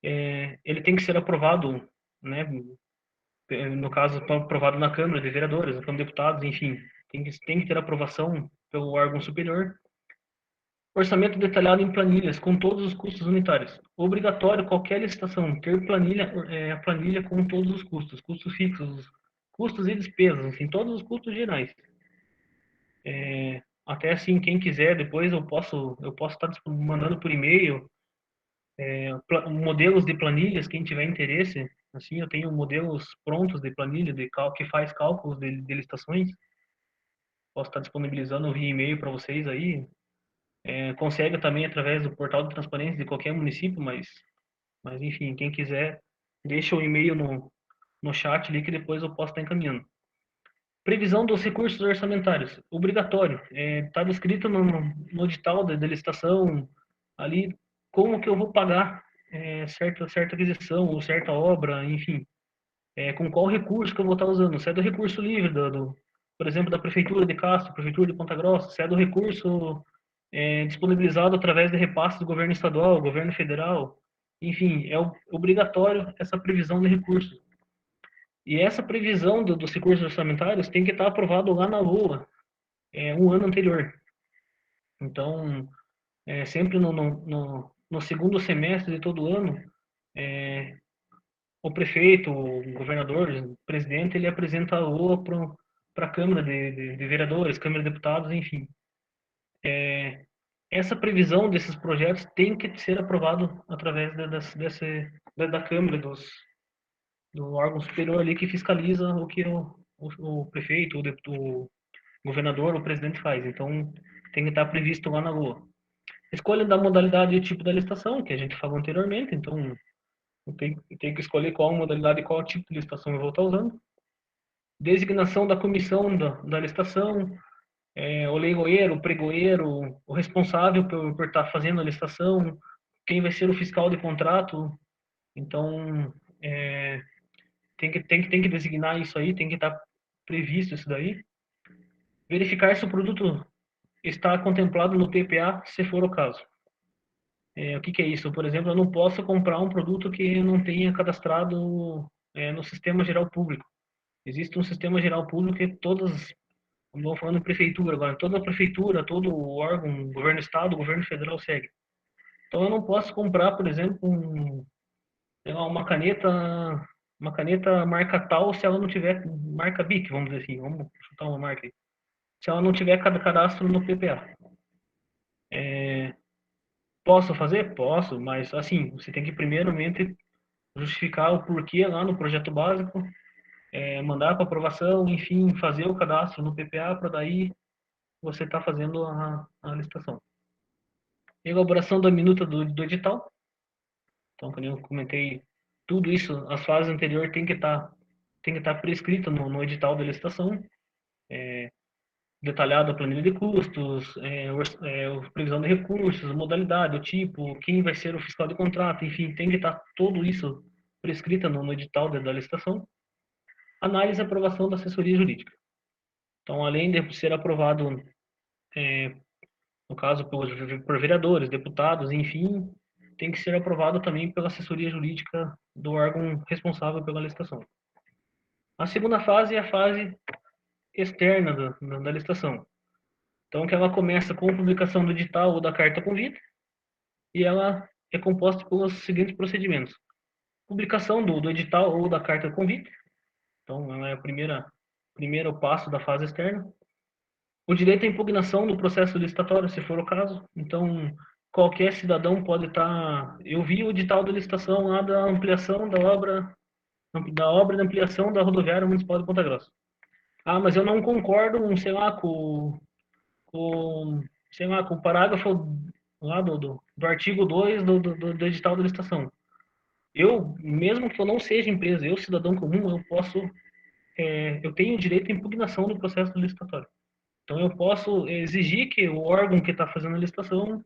Ele tem que ser aprovado, né, no caso, aprovado na Câmara de Vereadores, na Câmara de Deputados, enfim, tem que ter aprovação pelo órgão superior. Orçamento detalhado em planilhas, com todos os custos unitários. Obrigatório qualquer licitação ter a planilha com todos os custos fixos, custos e despesas, enfim, todos os custos gerais. Até assim, quem quiser, depois eu posso estar mandando por e-mail modelos de planilhas, quem tiver interesse. Assim, eu tenho modelos prontos de planilha que faz cálculos de licitações. Posso estar disponibilizando via e-mail para vocês aí. Consegue também através do portal de transparência de qualquer município, mas enfim, quem quiser, deixa o e-mail no chat ali que depois eu posso estar encaminhando. Previsão dos recursos orçamentários, obrigatório. Está descrito no edital de licitação ali como que eu vou pagar certa aquisição ou certa obra, enfim. com qual recurso que eu vou estar usando. Se é do recurso livre, por exemplo, da Prefeitura de Castro, Prefeitura de Ponta Grossa, se é do recurso disponibilizado através de repasses do governo estadual, governo federal, enfim, é obrigatório essa previsão de recursos. E essa previsão dos recursos orçamentários tem que estar aprovado lá na LOA, um ano anterior. Então, sempre no segundo semestre de todo ano, o prefeito, o governador, o presidente, ele apresenta a LOA para a Câmara de Vereadores, Câmara de Deputados, enfim. Essa previsão desses projetos tem que ser aprovado através da Câmara, do órgão superior ali que fiscaliza o que o prefeito, o governador, o presidente faz. Então, tem que estar previsto lá na LOA. Escolha da modalidade e tipo da licitação, que a gente falou anteriormente. Então, tem que escolher qual modalidade e qual tipo de licitação eu vou estar usando. Designação da comissão da licitação, o leiloeiro, o pregoeiro, o responsável por estar fazendo a licitação, quem vai ser o fiscal de contrato. Então, tem que designar isso aí, tem que estar previsto isso daí. Verificar se o produto está contemplado no PPA, se for o caso. O que é isso? Por exemplo, eu não posso comprar um produto que não tenha cadastrado no Sistema Geral Público. Existe um Sistema Geral Público que vamos falando de prefeitura agora, toda a prefeitura, todo o órgão, governo do estado, governo federal segue. Então eu não posso comprar, por exemplo, uma caneta marca tal se ela não tiver marca BIC, vamos dizer assim, vamos chutar uma marca aí. Se ela não tiver cadastro no PPA. Posso fazer? Posso, mas assim, você tem que primeiramente justificar o porquê lá no projeto básico, mandar para aprovação, enfim, fazer o cadastro no PPA para daí você estar fazendo a licitação. Elaboração da minuta do edital. Então, como eu comentei, tudo isso, as fases anteriores tem que estar prescrito no edital da licitação, detalhado a planilha de custos, previsão de recursos, modalidade, o tipo, quem vai ser o fiscal de contrato, enfim, tem que estar tudo isso prescrito no edital da licitação. Análise e aprovação da assessoria jurídica. Então, além de ser aprovado, no caso, por vereadores, deputados, enfim, tem que ser aprovado também pela assessoria jurídica do órgão responsável pela licitação. A segunda fase é a fase externa da licitação. Então, que ela começa com a publicação do edital ou da carta convite, e ela é composta pelos seguintes procedimentos. Publicação do edital ou da carta convite. Então, ela é o primeiro passo da fase externa. O direito à impugnação do processo licitatório, se for o caso. Então, qualquer cidadão pode estar... Eu vi o edital da licitação lá da ampliação da obra de ampliação da rodoviária municipal de Ponta Grossa. Ah, mas eu não concordo, sei lá, sei lá, com o parágrafo lá do artigo 2 do edital da licitação. Eu, mesmo que eu não seja empresa, eu, cidadão comum, eu tenho direito à impugnação do processo licitatório. Então, eu posso exigir que o órgão que está fazendo a licitação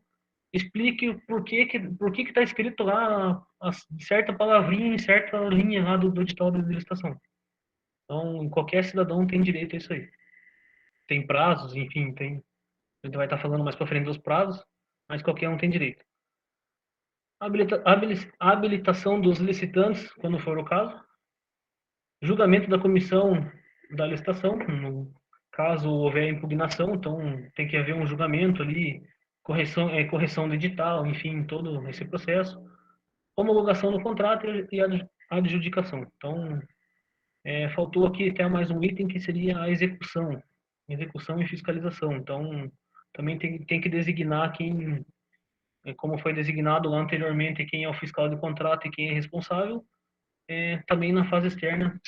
explique por que está escrito lá certa palavrinha em certa linha lá do edital de licitação. Então, qualquer cidadão tem direito a isso aí. Tem prazos, enfim, a gente vai estar falando mais para frente dos prazos, mas qualquer um tem direito. Habilitação dos licitantes, quando for o caso. Julgamento da comissão da licitação, no caso houver impugnação, então tem que haver um julgamento ali, correção do edital, enfim, todo esse processo. Homologação do contrato e adjudicação. Então, faltou aqui até mais um item que seria a execução e fiscalização. Então, também tem que designar quem, como foi designado lá anteriormente, quem é o fiscal de contrato e quem é responsável. Também na fase externa,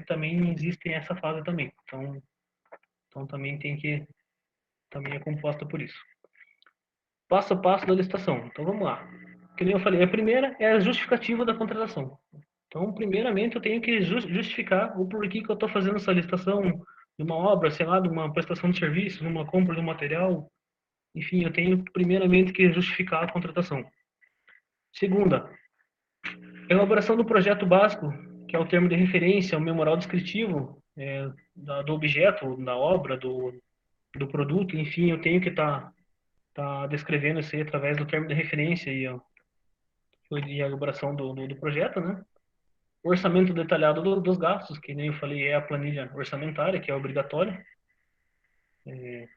também existe essa fase também. Então também também é composta por isso. Passo a passo da licitação. Então vamos lá. Como eu falei, a primeira é a justificativa da contratação. Então, primeiramente, eu tenho que justificar o porquê que eu estou fazendo essa licitação de uma obra, sei lá, de uma prestação de serviço, de uma compra de um material. Enfim, eu tenho primeiramente que justificar a contratação. Segunda, elaboração do projeto básico que é o termo de referência, o memorial descritivo do objeto, da obra, do produto, enfim, eu tenho que tá descrevendo isso aí através do termo de referência e a elaboração do projeto, né? O orçamento detalhado dos gastos, que nem eu falei, é a planilha orçamentária, que é obrigatória,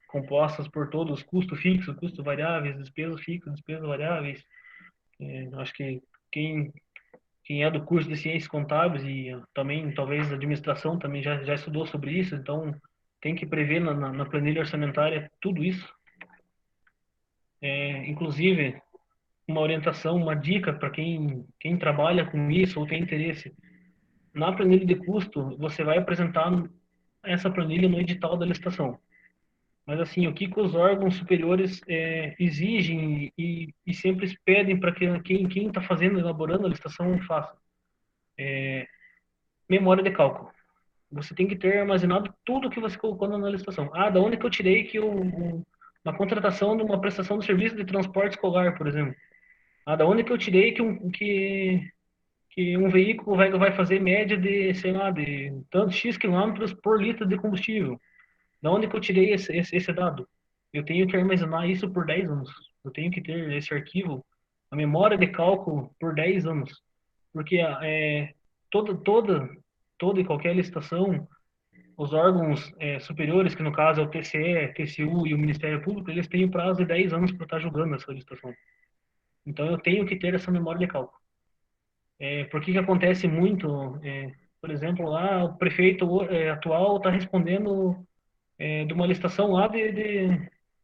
compostas por todos os custos fixos, custos variáveis, despesas fixas, despesas variáveis. Acho que quem, quem é do curso de Ciências Contábeis e também, talvez, administração também já estudou sobre isso, então tem que prever na planilha orçamentária tudo isso. Inclusive, uma orientação, uma dica para quem trabalha com isso ou tem interesse. Na planilha de custo, você vai apresentar essa planilha no edital da licitação. Mas, assim, o que os órgãos superiores exigem e sempre pedem para que quem está fazendo, elaborando a licitação, faça? Memória de cálculo. Você tem que ter armazenado tudo que você colocou na licitação. Ah, da onde que eu tirei que uma contratação de uma prestação de serviço de transporte escolar, por exemplo? Ah, da onde que eu tirei que um veículo vai fazer média de, sei lá, de tantos X quilômetros por litro de combustível? Da onde que eu tirei esse dado? Eu tenho que armazenar isso por 10 anos. Eu tenho que ter esse arquivo, a memória de cálculo por 10 anos. Porque toda, toda, toda e qualquer licitação, os órgãos superiores, que no caso é o TCE, TCU e o Ministério Público, eles têm o prazo de 10 anos para estar julgando essa licitação. Então eu tenho que ter essa memória de cálculo. Por que acontece muito? Por exemplo, lá o prefeito atual está respondendo de uma licitação lá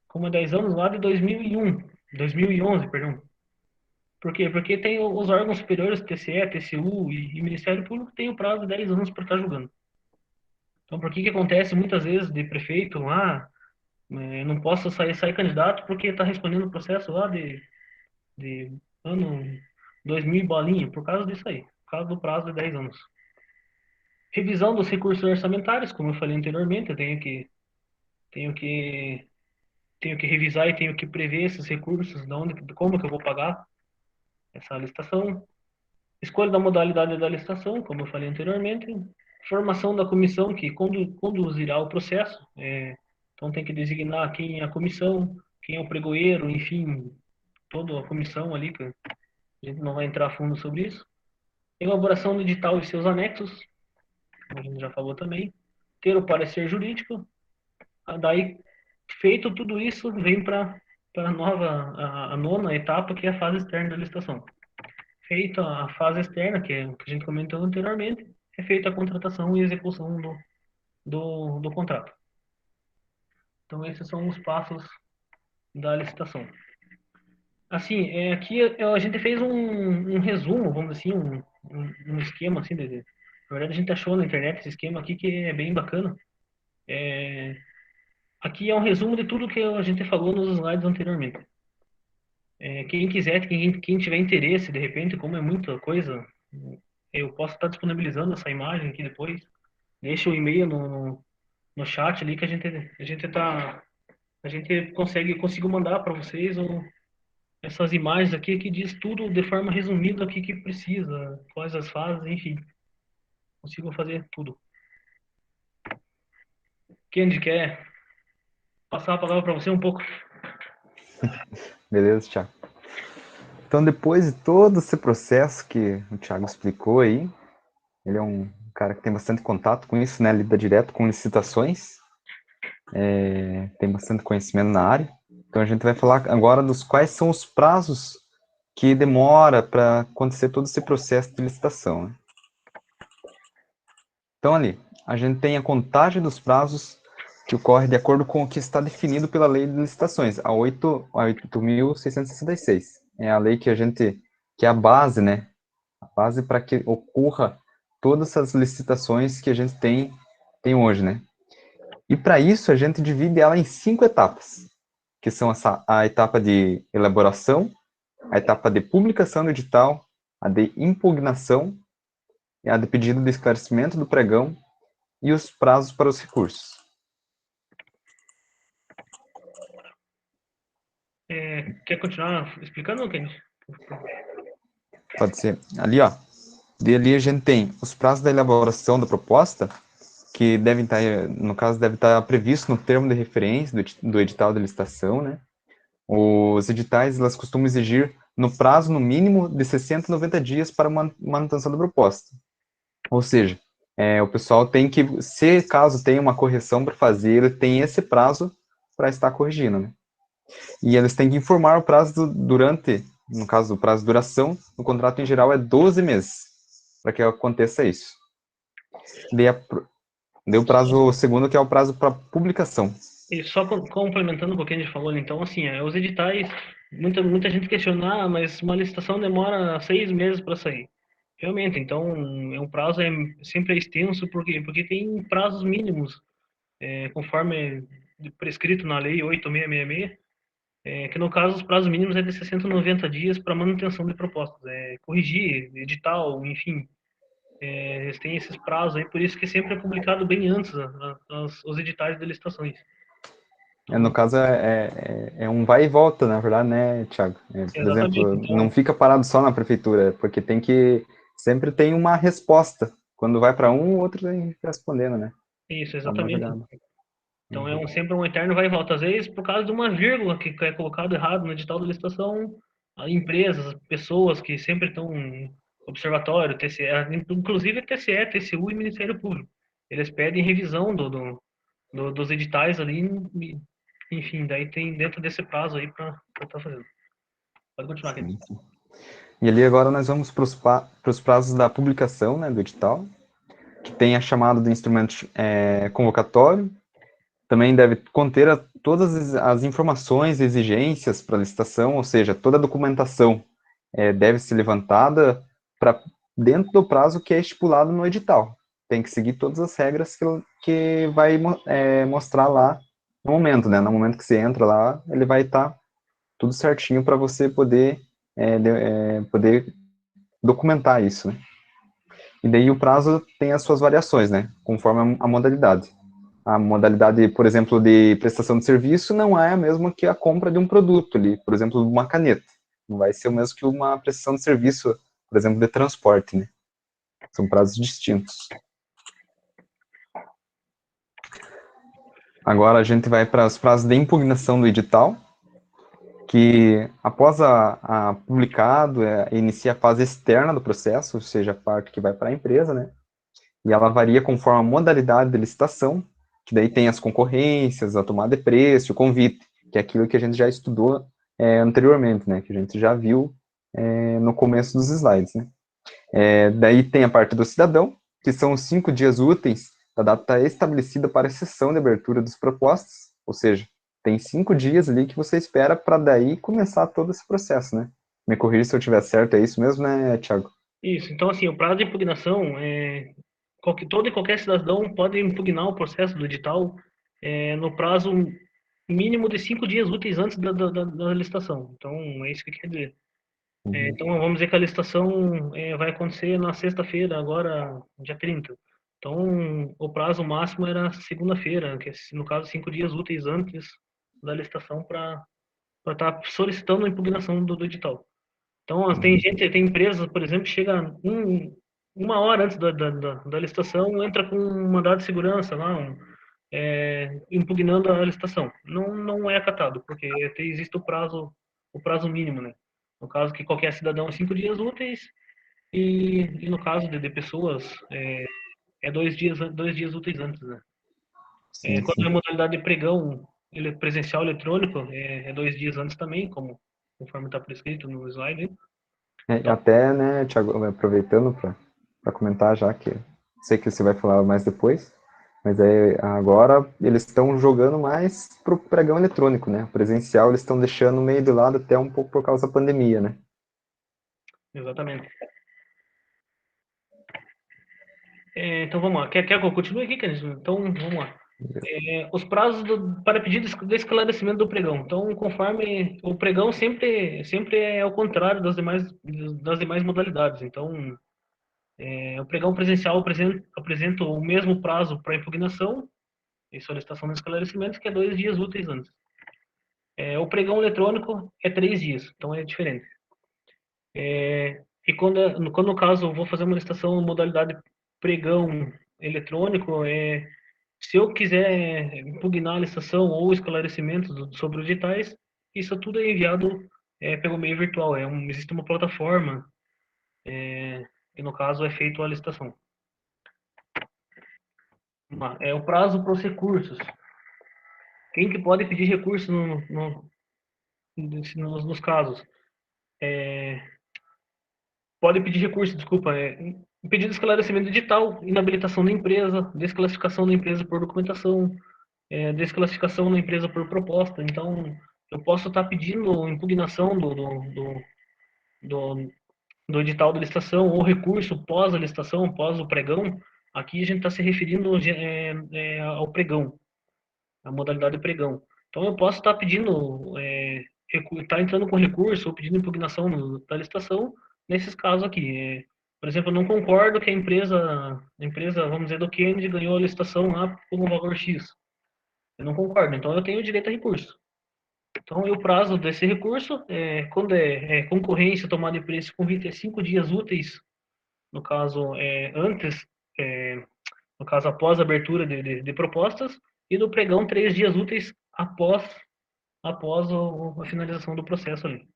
como 10 anos, lá de 2011, perdão. Por quê? Porque tem os órgãos superiores, TCE, TCU e Ministério Público, tem o prazo de 10 anos para estar julgando. Então, por que acontece muitas vezes de prefeito lá, não posso sair candidato porque está respondendo o processo lá de ano 2000 e bolinha, por causa disso aí, por causa do prazo de 10 anos. Revisão dos recursos orçamentários, como eu falei anteriormente, eu tenho que, tenho que revisar e tenho que prever esses recursos, como que eu vou pagar essa licitação. Escolha da modalidade da licitação, como eu falei anteriormente. Formação da comissão que conduzirá o processo. Então tem que designar quem é a comissão, quem é o pregoeiro, enfim, toda a comissão ali, que a gente não vai entrar a fundo sobre isso. Elaboração do edital e seus anexos, como a gente já falou também. Ter o parecer jurídico. Daí, feito tudo isso, vem para a nona etapa, que é a fase externa da licitação. Feita a fase externa, que é o que a gente comentou anteriormente, é feita a contratação e execução do contrato. Então, esses são os passos da licitação. Assim, aqui a gente fez um resumo, vamos dizer assim, um esquema, assim, na verdade a gente achou na internet esse esquema aqui que é bem bacana. Aqui é um resumo de tudo que a gente falou nos slides anteriormente. Quem quiser, quem tiver interesse, de repente, como é muita coisa, eu posso estar disponibilizando essa imagem aqui depois. Deixa o e-mail no chat ali que a gente consigo mandar para vocês essas imagens aqui que diz tudo de forma resumida o que precisa, quais as fases, enfim. Consigo fazer tudo. Kendi, quer passar a palavra para você um pouco? Beleza, Thiago. Então, depois de todo esse processo que o Thiago explicou aí, ele é um cara que tem bastante contato com isso, né? Lida direto com licitações, tem bastante conhecimento na área. Então, a gente vai falar agora dos quais são os prazos que demora para acontecer todo esse processo de licitação, né? Então, ali, a gente tem a contagem dos prazos que ocorre de acordo com o que está definido pela Lei de Licitações, a 8.666. É a lei que é a base, né? A base para que ocorra todas essas licitações que a gente tem hoje, né? E para isso, a gente divide ela em 5 etapas, que são a etapa de elaboração, a etapa de publicação do edital, a de impugnação, a de pedido de esclarecimento do pregão e os prazos para os recursos. Quer continuar explicando, Kendi? Pode ser. Ali, ó. Ali a gente tem os prazos da elaboração da proposta, que devem estar, no caso, deve estar previsto no termo de referência do edital de licitação, né? Os editais, elas costumam exigir no prazo, no mínimo, de 60 a 90 dias para manutenção da proposta. Ou seja, o pessoal tem que, se caso tenha uma correção para fazer, ele tem esse prazo para estar corrigindo, né? E eles têm que informar o prazo durante, no caso, o prazo de duração, no contrato em geral é 12 meses, para que aconteça isso. Daí o prazo segundo, que é o prazo para publicação. E só complementando um pouquinho, a gente falou ali, então, assim, os editais, muita gente questiona, mas uma licitação demora 6 meses para sair. Realmente, então, um prazo sempre é extenso, porque tem prazos mínimos, conforme prescrito na lei 8666, que no caso os prazos mínimos é de 60 a 90 dias para manutenção de propostas, corrigir, edital, enfim, eles têm esses prazos aí, por isso que sempre é publicado bem antes os editais de licitações. No Então, caso, é um vai e volta, na verdade, né, Thiago? Por exatamente, exemplo, não então, fica parado só na prefeitura, porque sempre tem uma resposta. Quando vai para um, o outro tem que respondendo, né? isso, Dá uma exatamente. jogada. Então Uhum. sempre um eterno vai e volta. Às vezes, por causa de uma vírgula que é colocado errado no edital da licitação, empresas, pessoas que sempre estão observatório, TCE, inclusive TCE, TCU e Ministério Público. Eles pedem revisão dos editais ali, enfim, daí tem dentro desse prazo aí para estar fazendo. Pode continuar, Ken. Sim. E ali agora nós vamos para os prazos da publicação, né, do edital, que tem a chamada do instrumento convocatório. Também deve conter todas as informações e exigências para a licitação, ou seja, toda a documentação deve ser levantada para dentro do prazo que é estipulado no edital. Tem que seguir todas as regras que vai mostrar lá no momento, né? No momento que você entra lá, ele vai estar tudo certinho para você poder documentar isso, né? E daí o prazo tem as suas variações, né? Conforme a modalidade. A modalidade, por exemplo, de prestação de serviço não é a mesma que a compra de um produto ali, por exemplo, uma caneta. Não vai ser o mesmo que uma prestação de serviço, por exemplo, de transporte, né? São prazos distintos. Agora a gente vai para os prazos de impugnação do edital, que após a publicado, inicia a fase externa do processo, ou seja, a parte que vai para a empresa, né? E ela varia conforme a modalidade de licitação, que daí tem as concorrências, a tomada de preço, o convite, que é aquilo que a gente já estudou anteriormente, né? Que a gente já viu no começo dos slides, né? Daí tem a parte do cidadão, que são os 5 dias úteis da data estabelecida para a sessão de abertura dos propostas, ou seja, tem 5 dias ali que você espera para daí começar todo esse processo, né? Me corrija se eu estiver certo, é isso mesmo, né, Thiago? Isso, então assim, o prazo de impugnação todo e qualquer cidadão pode impugnar o processo do edital no prazo mínimo de 5 dias úteis antes da licitação. Então, é isso que quer dizer. Uhum. Então, vamos dizer que a licitação vai acontecer na sexta-feira, agora, dia 30. Então, o prazo máximo era segunda-feira, que é, no caso, 5 dias úteis antes da licitação para estar solicitando a impugnação do edital. Então, tem empresas, por exemplo, que chega uma hora antes da licitação, entra com um mandado de segurança lá, impugnando a licitação. Não é acatado, porque existe o prazo mínimo, né? No caso que qualquer cidadão é 5 dias úteis, e no caso de pessoas, 2 dias úteis antes, né? Sim, Quando é sim. modalidade de pregão presencial eletrônico, 2 dias antes também, conforme está prescrito no slide, hein? Então, Até, né, Thiago, aproveitando para comentar já, que sei que você vai falar mais depois, mas agora eles estão jogando mais pro pregão eletrônico, né? O presencial eles estão deixando meio de lado até um pouco por causa da pandemia, né? exatamente. Então vamos lá. Quer que eu continue aqui, Kenny? Então vamos lá. Os prazos para pedido de esclarecimento do pregão. Então, conforme o pregão sempre é ao contrário das demais modalidades. Então, o pregão presencial apresenta o mesmo prazo para impugnação e solicitação de esclarecimento, que é 2 dias úteis antes. O pregão eletrônico é 3 dias, então é diferente. E quando no caso eu vou fazer uma licitação modalidade pregão eletrônico, se eu quiser impugnar a licitação ou esclarecimentos sobre os editais, isso tudo é enviado pelo meio virtual. Existe uma plataforma e no caso é feito a licitação. O prazo para os recursos. Quem que pode pedir recurso nos casos? Pode pedir recurso, desculpa, pedido de esclarecimento digital, inabilitação da empresa, desclassificação da empresa por documentação, desclassificação da empresa por proposta. Então, eu posso estar pedindo impugnação do, do edital da licitação ou recurso pós a licitação, pós o pregão. Aqui a gente está se referindo ao pregão, a modalidade pregão. Então, eu posso estar pedindo, estar entrando com recurso ou pedindo impugnação da licitação nesses casos aqui. Por exemplo, eu não concordo que a empresa, vamos dizer, do Kennedy ganhou a licitação lá por um valor X. Eu não concordo, então eu tenho direito a recurso. Então, o prazo desse recurso, quando concorrência, tomada de preço com 25 dias úteis, no caso, é, no caso, após a abertura de propostas, e no pregão, 3 dias úteis após a finalização do processo ali.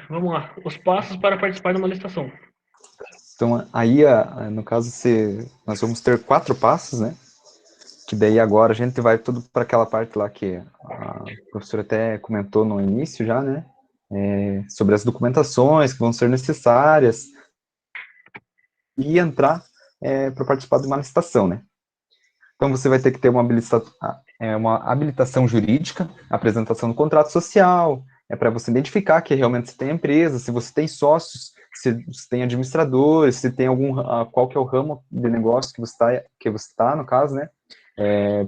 Vamos lá, os passos para participar de uma licitação. Então, aí, no caso, nós vamos ter 4 passos, né? Que daí agora a gente vai tudo para aquela parte lá que a professora até comentou no início já, né? Sobre as documentações que vão ser necessárias e entrar para participar de uma licitação, né? Então, você vai ter que ter uma habilitação jurídica, apresentação do contrato social, para você identificar que realmente você tem empresa, se você tem sócios, se você tem administradores, se tem qual que é o ramo de negócio que você está, no caso, né?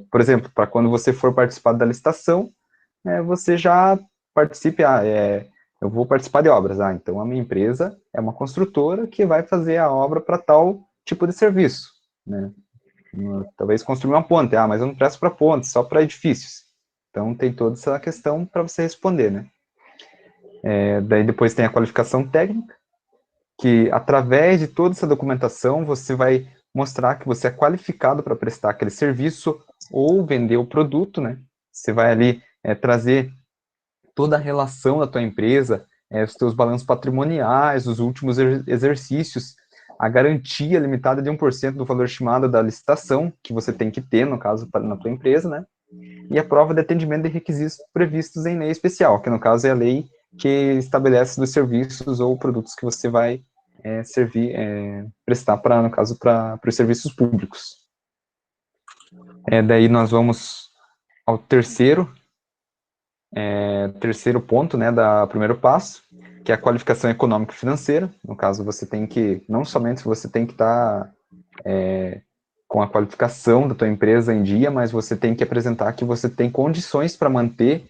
Por exemplo, para quando você for participar da licitação, você já participe, eu vou participar de obras, então a minha empresa é uma construtora que vai fazer a obra para tal tipo de serviço, né? Talvez construir uma ponte, mas eu não presto para pontes, só para edifícios. Então tem toda essa questão para você responder, né? Daí depois tem a qualificação técnica, que através de toda essa documentação você vai mostrar que você é qualificado para prestar aquele serviço ou vender o produto, né? Você vai ali trazer toda a relação da tua empresa, os teus balanços patrimoniais, os últimos exercícios, a garantia limitada de 1% do valor estimado da licitação, que você tem que ter, no caso, na tua empresa, né? E a prova de atendimento de requisitos previstos em lei especial, que no caso é a lei que estabelece os serviços ou produtos que você vai prestar no caso, para os serviços públicos. Daí nós vamos ao terceiro ponto, né, primeiro passo, que é a qualificação econômica e financeira. No caso, você tem que, não somente você tem que estar com a qualificação da tua empresa em dia, mas você tem que apresentar que você tem condições para manter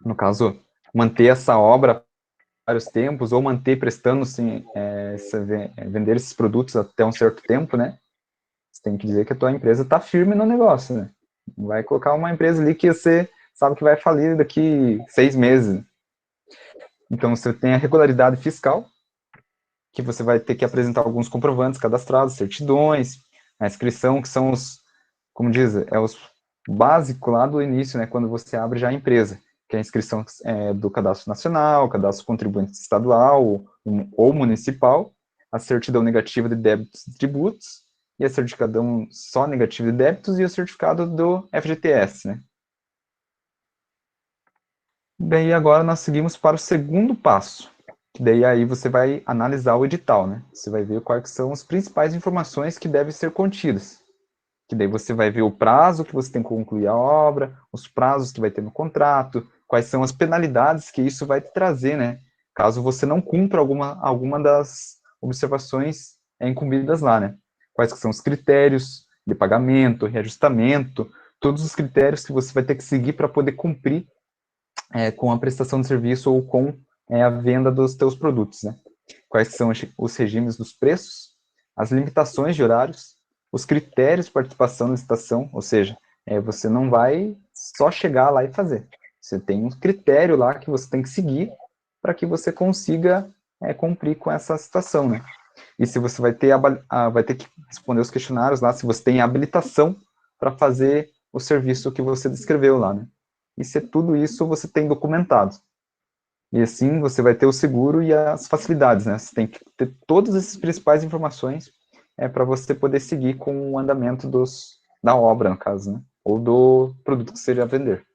no caso, manter essa obra vários tempos, ou manter prestando, assim, vender esses produtos até um certo tempo, né? Você tem que dizer que a tua empresa está firme no negócio, né? Não vai colocar uma empresa ali que você sabe que vai falir daqui 6 meses. Então, você tem a regularidade fiscal, que você vai ter que apresentar alguns comprovantes cadastrados, certidões, a inscrição, que são como diz, os básicos lá do início, né? Quando você abre já a empresa, que é a inscrição do cadastro nacional, cadastro contribuinte estadual ou municipal, a certidão negativa de débitos e tributos, e a certificadão só negativa de débitos e o certificado do FGTS, né? Daí agora nós seguimos para o segundo passo, que daí aí você vai analisar o edital, né? Você vai ver quais são as principais informações que devem ser contidas. Que daí você vai ver o prazo que você tem que concluir a obra, os prazos que vai ter no contrato, quais são as penalidades que isso vai te trazer, né? Caso você não cumpra alguma das observações incumbidas lá, né? Quais que são os critérios de pagamento, reajustamento, todos os critérios que você vai ter que seguir para poder cumprir com a prestação de serviço ou com a venda dos teus produtos, né? Quais são os regimes dos preços, as limitações de horários, os critérios de participação na licitação, ou seja, você não vai só chegar lá e fazer. Você tem um critério lá que você tem que seguir para que você consiga cumprir com essa situação, né? E se você vai ter que responder os questionários lá, se você tem habilitação para fazer o serviço que você descreveu lá, né? E se tudo isso você tem documentado. E assim você vai ter o seguro e as facilidades, né? Você tem que ter todas essas principais informações para você poder seguir com o andamento da obra, no caso, né? Ou do produto que você irá vender.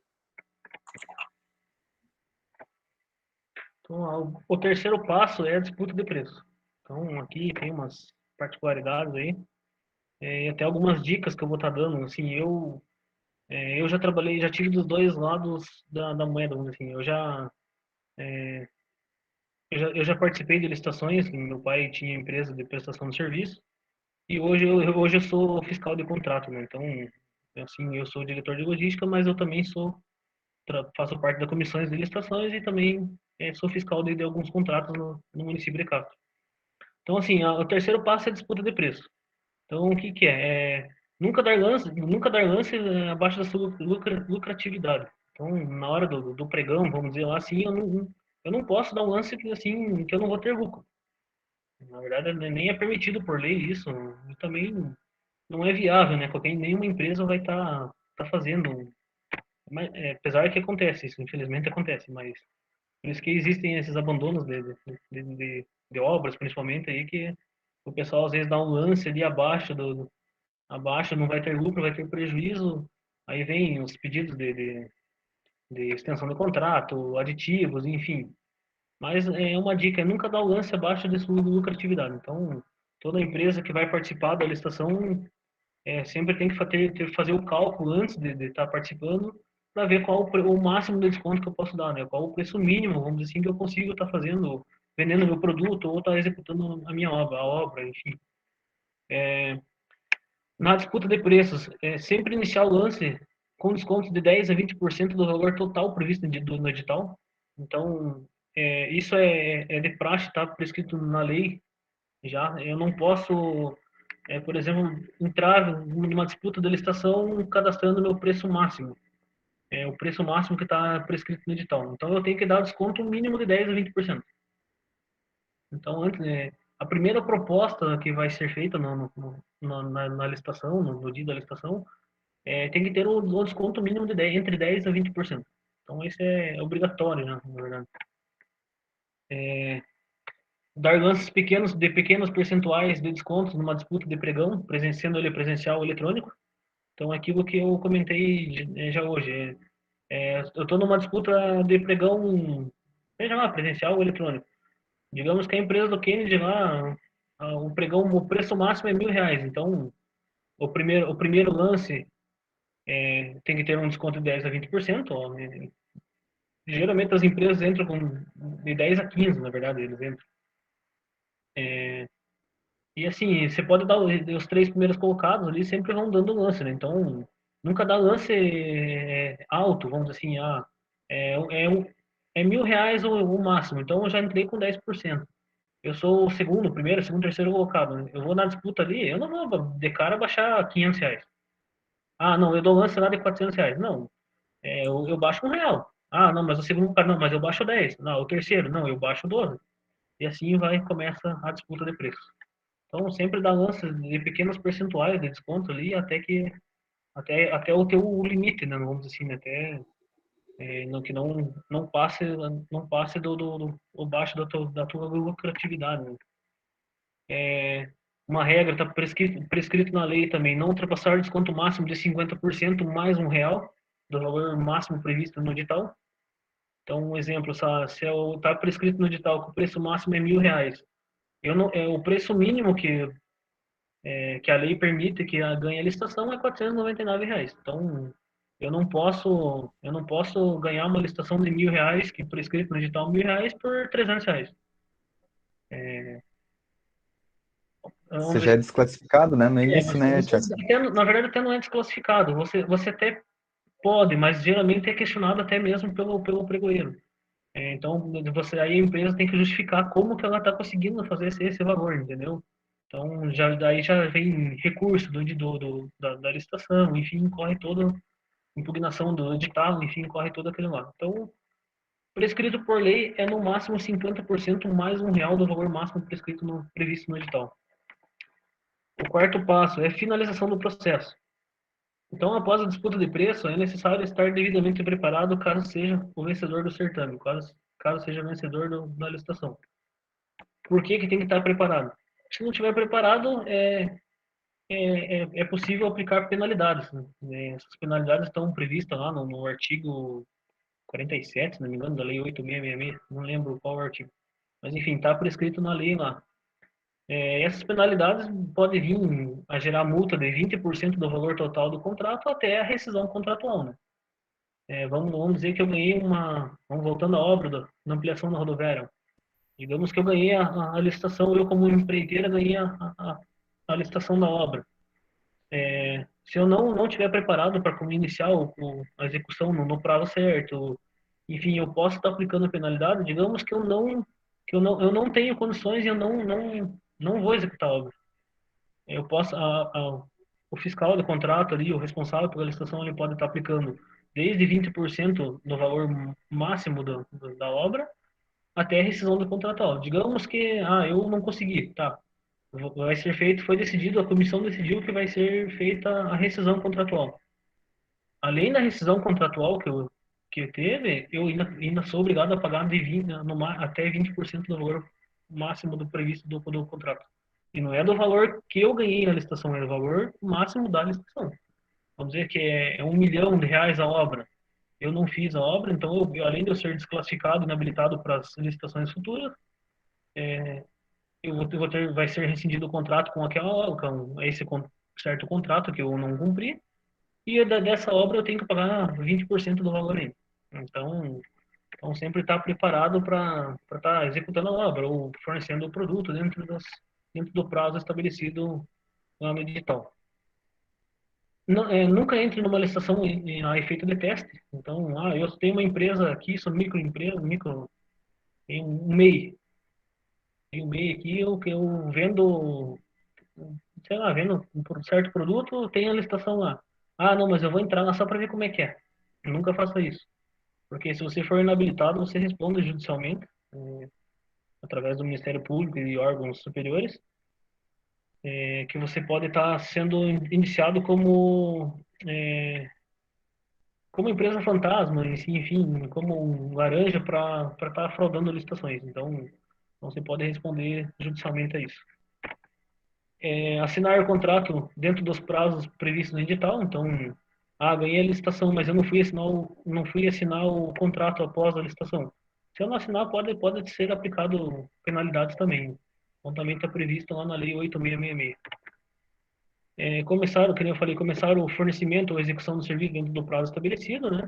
Então, o terceiro passo é a disputa de preço. Então, aqui tem umas particularidades aí, e até algumas dicas que eu vou estar dando. Assim, eu já trabalhei, já tive dos dois lados da moeda, vamos dizer assim. Eu já participei de licitações, meu pai tinha empresa de prestação de serviço, e hoje eu sou fiscal de contrato, né? Então, assim, eu sou diretor de logística, mas eu também faço parte das comissões de licitações e também sou fiscal de alguns contratos no município de Castro. Então, assim, o terceiro passo é a disputa de preço. Então, o que que é? Nunca dar lance abaixo da sua lucratividade. Então, na hora do pregão, vamos dizer lá assim, eu não posso dar um lance que, assim, que eu não vou ter lucro. Na verdade, nem é permitido por lei isso, e também não é viável, né? Nenhuma empresa vai tá fazendo. Mas, apesar que acontece isso, infelizmente acontece, mas por isso que existem esses abandonos de obras, principalmente aí, que o pessoal às vezes dá um lance ali abaixo não vai ter lucro, vai ter prejuízo, aí vem os pedidos de extensão de contrato, aditivos, enfim. Mas é uma dica, é nunca dar o lance abaixo de sua lucratividade. Então, toda empresa que vai participar da licitação sempre tem que fazer o cálculo antes de estar participando para ver qual o máximo de desconto que eu posso dar, né? Qual o preço mínimo, vamos dizer assim, que eu consigo estar fazendo, vendendo meu produto ou estar executando a obra, enfim. Na disputa de preços, sempre iniciar o lance com desconto de 10 a 20% do valor total previsto no edital. Então, isso é de praxe, está prescrito na lei já. Eu não posso, por exemplo, entrar numa disputa de licitação cadastrando meu preço máximo. É o preço máximo que está prescrito no edital. Então, eu tenho que dar desconto mínimo de 10 a 20%. Então, a primeira proposta que vai ser feita na licitação, no dia da licitação, tem que ter um desconto mínimo de 10, entre 10% a 20%. Então, isso é obrigatório, né, na verdade. Dar lances de pequenos percentuais de descontos numa disputa de pregão, sendo ele presencial ou eletrônico. Então, é aquilo que eu comentei já hoje. Eu estou numa disputa de pregão, seja lá, presencial ou eletrônico. Digamos que a empresa do Kennedy lá, o pregão, o preço máximo é R$ 1.000. Então, o primeiro lance tem que ter um desconto de 10 a 20%. Ó, né? Geralmente as empresas entram de 10 a 15, na verdade, eles entram. E assim, você pode dar os três primeiros colocados ali, sempre vão dando lance, né? Então, nunca dá lance alto, vamos dizer assim, é R$ 1.000 o máximo. Então, eu já entrei com 10%. Eu sou o segundo, terceiro colocado, né? Eu vou na disputa ali, eu não vou de cara baixar R$ 500. Ah, não, eu dou lance lá de R$ 400. Não, eu baixo R$ 1. Ah, não, mas o segundo cara, não, mas eu baixo 10. Não, o terceiro, não, eu baixo 12. E assim começa a disputa de preços. Então, sempre dá lances de pequenos percentuais de desconto ali, até o teu limite, né? Vamos dizer assim, né? Até no que não passe do baixo da tua lucratividade, né? Uma regra está prescrito na lei também, não ultrapassar o desconto máximo de 50% mais R$ 1 do valor máximo previsto no edital. Então, um exemplo, se está prescrito no edital que o preço máximo é R$ 1.000, o preço mínimo que a lei permite que ganhe a licitação é R$ 499. Então, eu não posso ganhar uma licitação de R$ 1.000, que prescrito no edital R$ 1.000, por R$ 300. Você Vamos já é dizer, desclassificado, né? No início, né, Você, Tiago? na verdade, até não é desclassificado. Você até pode, mas geralmente é questionado até mesmo pelo pregoeiro. Então, aí a empresa tem que justificar como que ela está conseguindo fazer esse valor, entendeu? Então, daí já vem recurso da licitação, enfim, corre impugnação do edital, enfim, corre todo aquele lá. Então, prescrito por lei é no máximo 50% mais R$ 1 do valor máximo previsto no edital. O quarto passo é finalização do processo. Então, após a disputa de preço, é necessário estar devidamente preparado caso seja o vencedor do certame, caso seja vencedor da licitação. Por que tem que estar preparado? Se não estiver preparado, é possível aplicar penalidades. Né? Essas penalidades estão previstas lá no artigo 47, se não me engano, da Lei 8.666, não lembro qual artigo. Mas, enfim, está prescrito na lei lá. Essas penalidades podem vir a gerar multa de 20% do valor total do contrato até a rescisão contratual. Né? Vamos dizer que eu ganhei Vamos voltando à obra da ampliação da rodoviária. Digamos que eu ganhei a licitação, eu como empreiteira ganhei a licitação da obra. Se eu não tiver preparado para iniciar a execução no prazo certo, enfim, eu posso estar aplicando a penalidade, digamos que eu não tenho condições e eu não vou executar a obra. Eu posso, o fiscal do contrato ali, o responsável pela licitação, ele pode estar aplicando desde 20% do valor máximo da obra até a rescisão do contratual. Digamos que, eu não consegui, tá? Vai ser feito, foi decidido, a comissão decidiu que vai ser feita a rescisão contratual. Além da rescisão contratual que teve, eu ainda sou obrigado a pagar até 20% do valor máximo do previsto do contrato. E não é do valor que eu ganhei na licitação, é do valor máximo da licitação. Vamos dizer que é R$ 1 milhão a obra. Eu não fiz a obra, então, além de eu ser desclassificado e inabilitado para as licitações futuras, vai ser rescindido o contrato com esse certo contrato que eu não cumpri, e dessa obra eu tenho que pagar 20% do valor ainda. Então sempre estar preparado para estar executando a obra ou fornecendo o produto dentro do prazo estabelecido lá no edital. Nunca entre numa licitação a efeito de teste. Então, eu tenho uma empresa aqui, sou microempresa, tem um MEI. Tem um MEI aqui, que eu vendo, sei lá, vendo um certo produto, tem a licitação lá. Não, mas eu vou entrar lá só para ver como é que é. Nunca faça isso. Porque se você for inabilitado, você responde judicialmente, através do Ministério Público e órgãos superiores, que você pode estar sendo indiciado como empresa fantasma, enfim, como um laranja para estar fraudando licitações. Então, você pode responder judicialmente a isso. Assinar o contrato dentro dos prazos previstos no edital. Então, ganhei a licitação, mas eu não fui assinar o contrato após a licitação. Se eu não assinar, pode ser aplicado penalidades também. Então, também está previsto lá na Lei 8.666. Como eu falei, começar o fornecimento ou execução do serviço dentro do prazo estabelecido, né?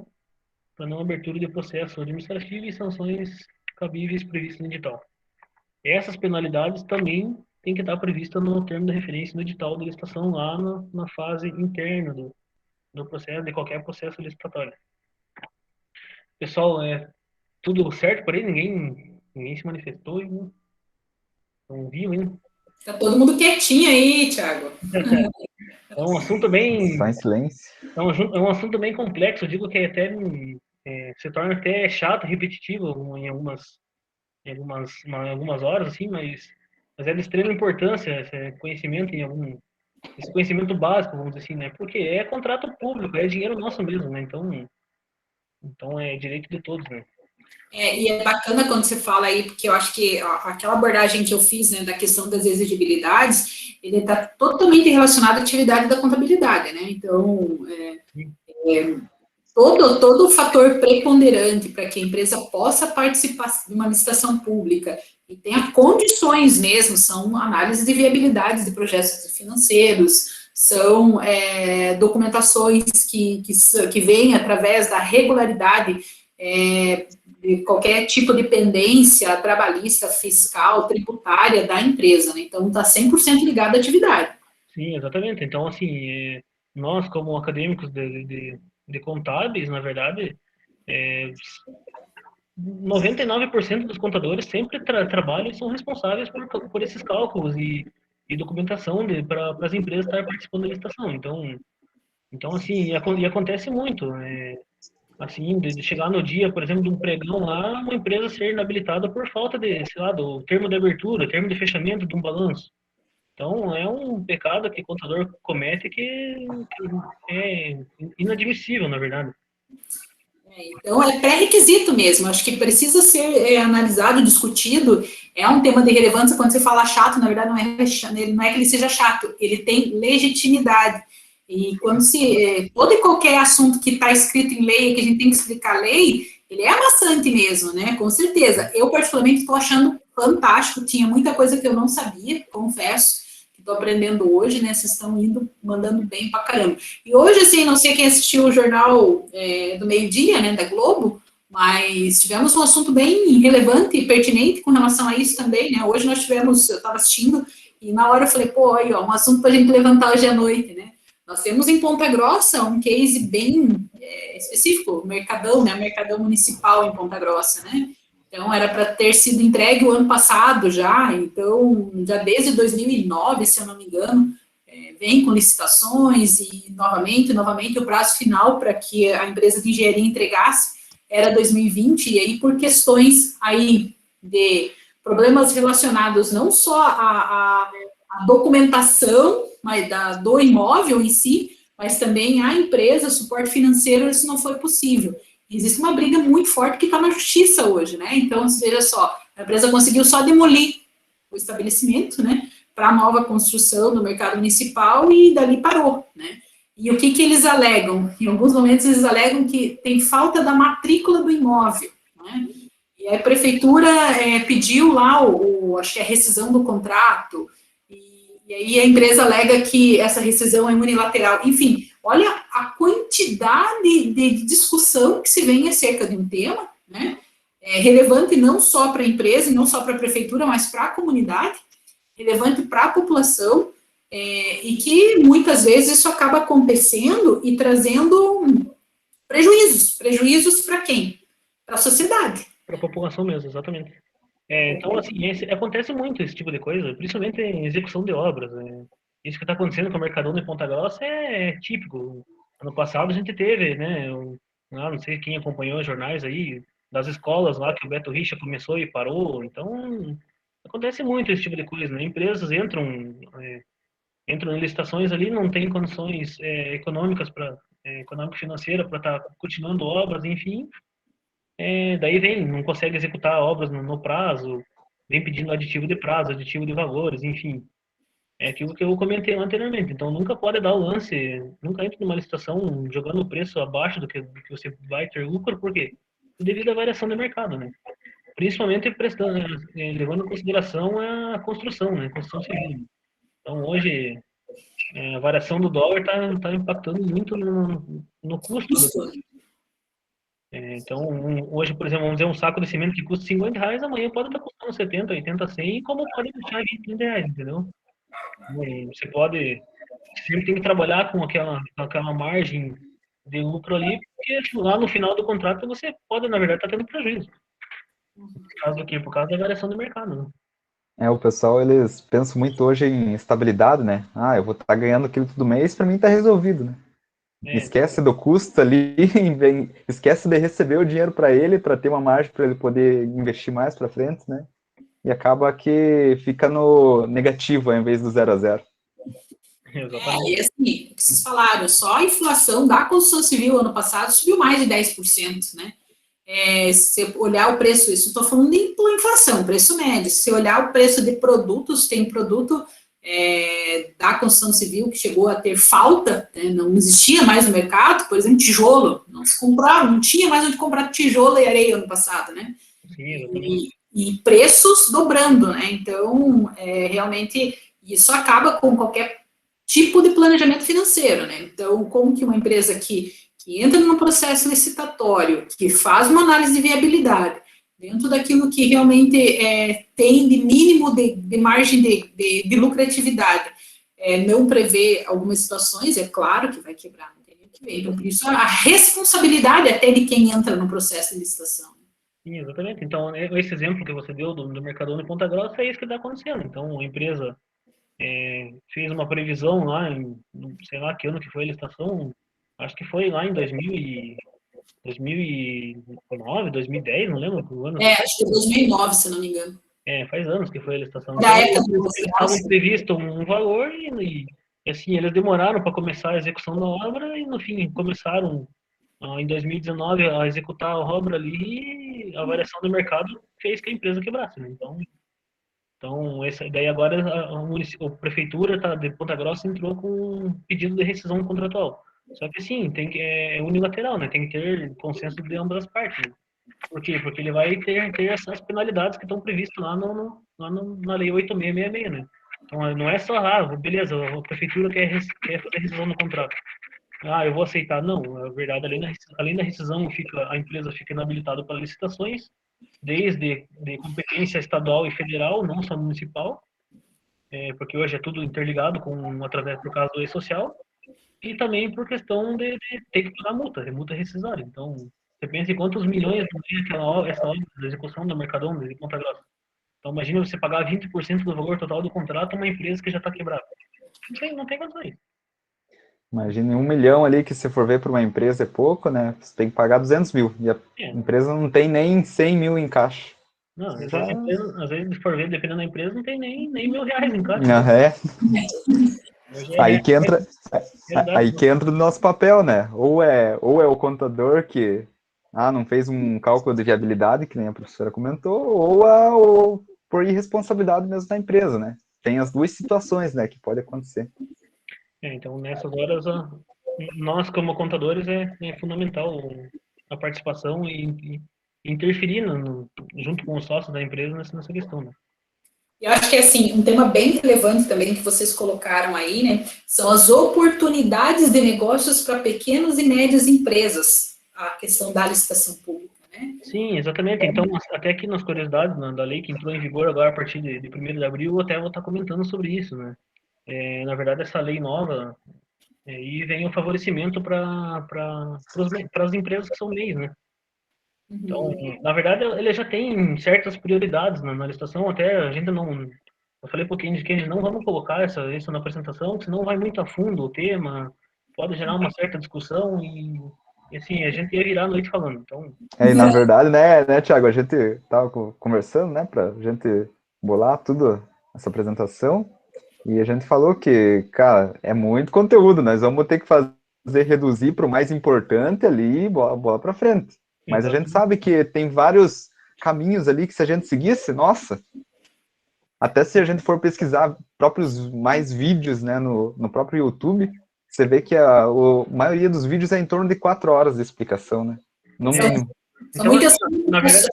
Para não abertura de processo administrativo e sanções cabíveis previstas no edital. Essas penalidades também têm que estar previstas no termo de referência no edital de licitação lá na fase interna do processo, de qualquer processo licitatório. Pessoal, tudo certo por aí? Ninguém se manifestou e não viu ainda. Tá todo mundo quietinho aí, Thiago. É um assunto bem... Só em silêncio. É um assunto bem complexo. Eu digo que até se torna até chato, repetitivo em algumas horas, assim, mas é de extrema importância esse conhecimento básico, vamos dizer assim, né? Porque é contrato público, é dinheiro nosso mesmo, né? Então é direito de todos, né? E é bacana quando você fala aí, porque eu acho que aquela abordagem que eu fiz, né, da questão das exigibilidades, ele está totalmente relacionado à atividade da contabilidade, né? Então, todo o fator preponderante para que a empresa possa participar de uma licitação pública e tenha condições mesmo, são análises de viabilidade de projetos financeiros, são documentações que vêm através da regularidade de qualquer tipo de pendência trabalhista, fiscal, tributária da empresa, né? Então, está 100% ligado à atividade. Sim, exatamente. Então, assim, nós, como acadêmicos de contábeis, na verdade, 99% dos contadores sempre trabalham e são responsáveis por esses cálculos e documentação para as empresas estarem participando da licitação. Então, Então, assim, e acontece muito, assim, de chegar no dia, por exemplo, de um pregão lá, uma empresa ser inabilitada por falta de, sei lá, do termo de abertura, termo de fechamento de um balanço. Então, é um pecado que o contador comete que é inadmissível, na verdade. Então, é pré-requisito mesmo, acho que precisa ser analisado, discutido, é um tema de relevância, quando você fala chato, na verdade não é que ele seja chato, ele tem legitimidade, e quando todo e qualquer assunto que está escrito em lei, que a gente tem que explicar a lei, ele é amassante mesmo, né, com certeza. Eu, particularmente, estou achando fantástico, tinha muita coisa que eu não sabia, confesso, que estou aprendendo hoje, né, vocês estão mandando bem pra caramba. E hoje, assim, não sei quem assistiu o jornal do meio-dia, né, da Globo, mas tivemos um assunto bem relevante e pertinente com relação a isso também, né, hoje nós tivemos, eu estava assistindo, e na hora eu falei, pô, aí, ó, um assunto para a gente levantar hoje à noite, né, nós temos em Ponta Grossa um case bem específico, o Mercadão, né, o Mercadão Municipal em Ponta Grossa, né, então era para ter sido entregue o ano passado já, então já desde 2009, se eu não me engano, vem com licitações e novamente o prazo final para que a empresa de engenharia entregasse era 2020, e aí por questões aí de problemas relacionados não só à documentação mas do imóvel em si, mas também à empresa, suporte financeiro, isso não foi possível. Existe uma briga muito forte que está na justiça hoje, né? Então, veja só, a empresa conseguiu só demolir o estabelecimento, né? Para a nova construção no mercado municipal e dali parou, né? E o que eles alegam? Em alguns momentos eles alegam que tem falta da matrícula do imóvel, né? E a prefeitura pediu lá, acho que é a rescisão do contrato, e aí a empresa alega que essa rescisão é unilateral. Enfim, olha a quantidade de discussão que se vem acerca de um tema, né? Relevante não só para a empresa, e não só para a prefeitura, mas para a comunidade, relevante para a população, e que muitas vezes isso acaba acontecendo e trazendo prejuízos para quem? Para a sociedade. Para a população mesmo, exatamente. Então, assim, acontece muito esse tipo de coisa, principalmente em execução de obras. Isso que está acontecendo com o Mercadão de Ponta Grossa é típico. Ano passado a gente teve, né? Não sei quem acompanhou os jornais aí, das escolas lá que o Beto Richa começou e parou. Então, acontece muito esse tipo de coisa, né? Empresas entram em licitações ali, não tem condições econômicas econômico-financeira para estar continuando obras, enfim. Daí não consegue executar obras no prazo, vem pedindo aditivo de prazo, aditivo de valores, enfim. É aquilo que eu comentei anteriormente. Então, nunca pode dar o lance, nunca entre numa licitação jogando o preço abaixo do que você vai ter lucro, por quê? Devido à variação do mercado, né? Principalmente levando em consideração a construção, né? Construção civil. Então, hoje, a variação do dólar está impactando muito no custo. Então, hoje, por exemplo, vamos dizer, um saco de cimento que custa R$ 50, amanhã pode estar custando 70, 80, 100, como pode custar 20, R$ 30, entendeu? Você sempre tem que trabalhar com aquela margem de lucro ali, porque lá no final do contrato você pode, na verdade, estar tendo prejuízo. Por causa do quê? Por causa da variação do mercado, né? O pessoal, eles pensam muito hoje em estabilidade, né? Eu vou estar ganhando aquilo todo mês, para mim tá resolvido, né? Esquece do custo ali, esquece de receber o dinheiro para ele, para ter uma margem para ele poder investir mais para frente, né? E acaba que fica no negativo ao invés do 0 a 0. E assim, o que vocês falaram, só a inflação da construção civil ano passado subiu mais de 10%, né? Se você olhar o preço, isso estou falando de inflação, preço médio. Se você olhar o preço de produtos, tem produto da construção civil que chegou a ter falta, né, não existia mais no mercado, por exemplo, tijolo, não se comprava, não tinha mais onde comprar tijolo e areia ano passado, né? Sim, e preços dobrando, né? Então, realmente, isso acaba com qualquer tipo de planejamento financeiro, né? Então, como que uma empresa que entra num processo licitatório, que faz uma análise de viabilidade, dentro daquilo que realmente tem de mínimo de margem de lucratividade, não prevê algumas situações, é claro que vai quebrar, não tem nem o que ver. Então, por isso, a responsabilidade até de quem entra no processo de licitação. Sim, exatamente. Então, esse exemplo que você deu do Mercadão de Ponta Grossa é isso que está acontecendo. Então, a empresa fez uma previsão lá sei lá que ano que foi a licitação, acho que foi lá em 2009, 2010, não lembro o ano. Acho que é 2009, se não me engano. Faz anos que foi a licitação. Da Então, época do eles estavam previsto um valor e assim, eles demoraram para começar a execução da obra e, no fim, começaram em 2019 a executar a obra ali e a variação do mercado fez que a empresa quebrasse, né? Então daí agora a prefeitura de Ponta Grossa entrou com um pedido de rescisão contratual. Só que assim, é unilateral, né? Tem que ter consenso de ambas as partes. Né? Por quê? Porque ele vai ter essas penalidades que estão previstas lá, na Lei 8666, né? Então não é só, beleza, a prefeitura quer fazer rescisão no contrato. Eu vou aceitar. Não, na verdade, além da rescisão, a empresa fica inabilitada para licitações, desde de competência estadual e federal, não só municipal, porque hoje é tudo interligado através do caso do E-Social, e também por questão de ter que pagar multa, é multa rescisória. Então, você pensa em quantos milhões não tem essa obra da execução do Mercadão de Ponta Grossa. Então, imagina você pagar 20% do valor total do contrato a uma empresa que já está quebrada. Não tem condições. Imagine 1 milhão ali, que se for ver para uma empresa é pouco, né? Você tem que pagar 200 mil. E a empresa não tem nem 100 mil em caixa. Não, às vezes, se for ver, dependendo da empresa, não tem nem R$ 1.000 em caixa. Aí que entra no nosso papel, né? Ou é o contador que não fez um cálculo de viabilidade, que nem a professora comentou, ou por irresponsabilidade mesmo da empresa, né? Tem as duas situações, né, que pode acontecer. Então, nessas horas, nós, como contadores, é fundamental a participação e interferir junto com os sócios da empresa nessa questão, né? Eu acho que, assim, um tema bem relevante também que vocês colocaram aí, né, são as oportunidades de negócios para pequenas e médias empresas, a questão da licitação pública, né? Sim, exatamente. Então, até aqui nas curiosidades da lei que entrou em vigor agora a partir de 1º de abril, eu até vou estar comentando sobre isso, né? Na verdade, essa lei nova, e vem o favorecimento para as empresas que são MEIs, né? Então, na verdade, ele já tem certas prioridades na licitação, até a gente não... Eu falei um pouquinho de que a gente não vamos colocar isso na apresentação, senão vai muito a fundo o tema, pode gerar uma certa discussão e assim, a gente ia virar a noite falando. Então... E na verdade, né, Thiago, a gente tava conversando, né, pra gente bolar tudo, essa apresentação, e a gente falou que, cara, é muito conteúdo, nós vamos ter que reduzir para o mais importante ali e bola para frente. Mas a gente sabe que tem vários caminhos ali que se a gente seguisse, nossa, até se a gente for pesquisar próprios mais vídeos, né, no próprio YouTube, você vê que a maioria dos vídeos é em torno de 4 horas de explicação, né? No mínimo. Então, na verdade,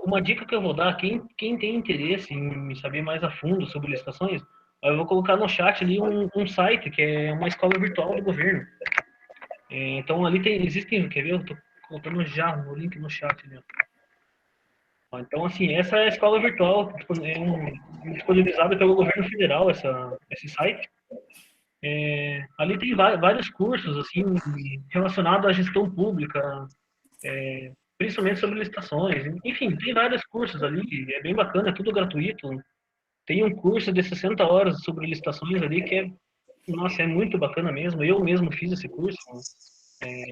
uma dica que eu vou dar, quem tem interesse em saber mais a fundo sobre licitações, eu vou colocar no chat ali um site que é uma escola virtual do governo. Então, ali existem, quer ver? Eu estou colocando já o link no chat ali. Então, assim, essa é a escola virtual, disponibilizada pelo governo federal, esse site. Ali tem vários cursos, assim, relacionados à gestão pública, principalmente sobre licitações. Enfim, tem vários cursos ali, é bem bacana, é tudo gratuito. Tem um curso de 60 horas sobre licitações ali que nossa, é muito bacana mesmo. Eu mesmo fiz esse curso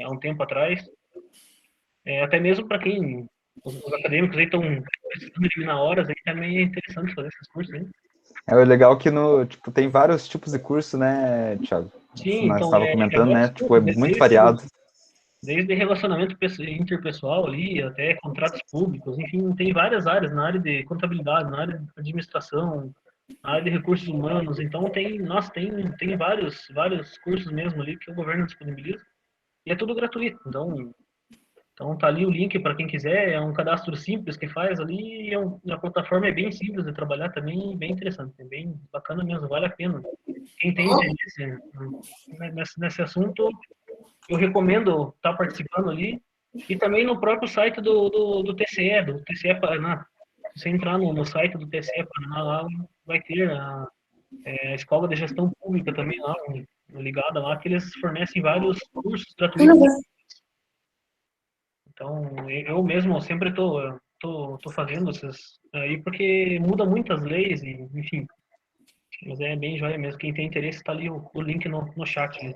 há um tempo atrás. Até mesmo para quem, os acadêmicos aí estão precisando eliminar horas, aí também é interessante fazer esses cursos aí. É legal que tem vários tipos de curso, né, Thiago? Sim, nós então estava comentando, né? Tipo, é muito variado. Desde relacionamento interpessoal ali, até contratos públicos, enfim, tem várias áreas, na área de contabilidade, na área de administração, na área de recursos humanos, então tem vários cursos mesmo ali que o governo disponibiliza, e é tudo gratuito, então tá ali o link para quem quiser, é um cadastro simples que faz ali, e a plataforma é bem simples de trabalhar também, bem interessante, é bem bacana mesmo, vale a pena. Quem tem interesse nesse assunto, eu recomendo estar participando ali, e também no próprio site do TCE Paraná. Se você entrar no site do TCE Paraná, lá vai ter a Escola de Gestão Pública também lá, ligada lá, que eles fornecem vários cursos gratuitos. Então, eu mesmo sempre tô fazendo esses aí, porque muda muitas leis, e, enfim, Mas é bem joia mesmo. Quem tem interesse, está ali o link no chat. Né?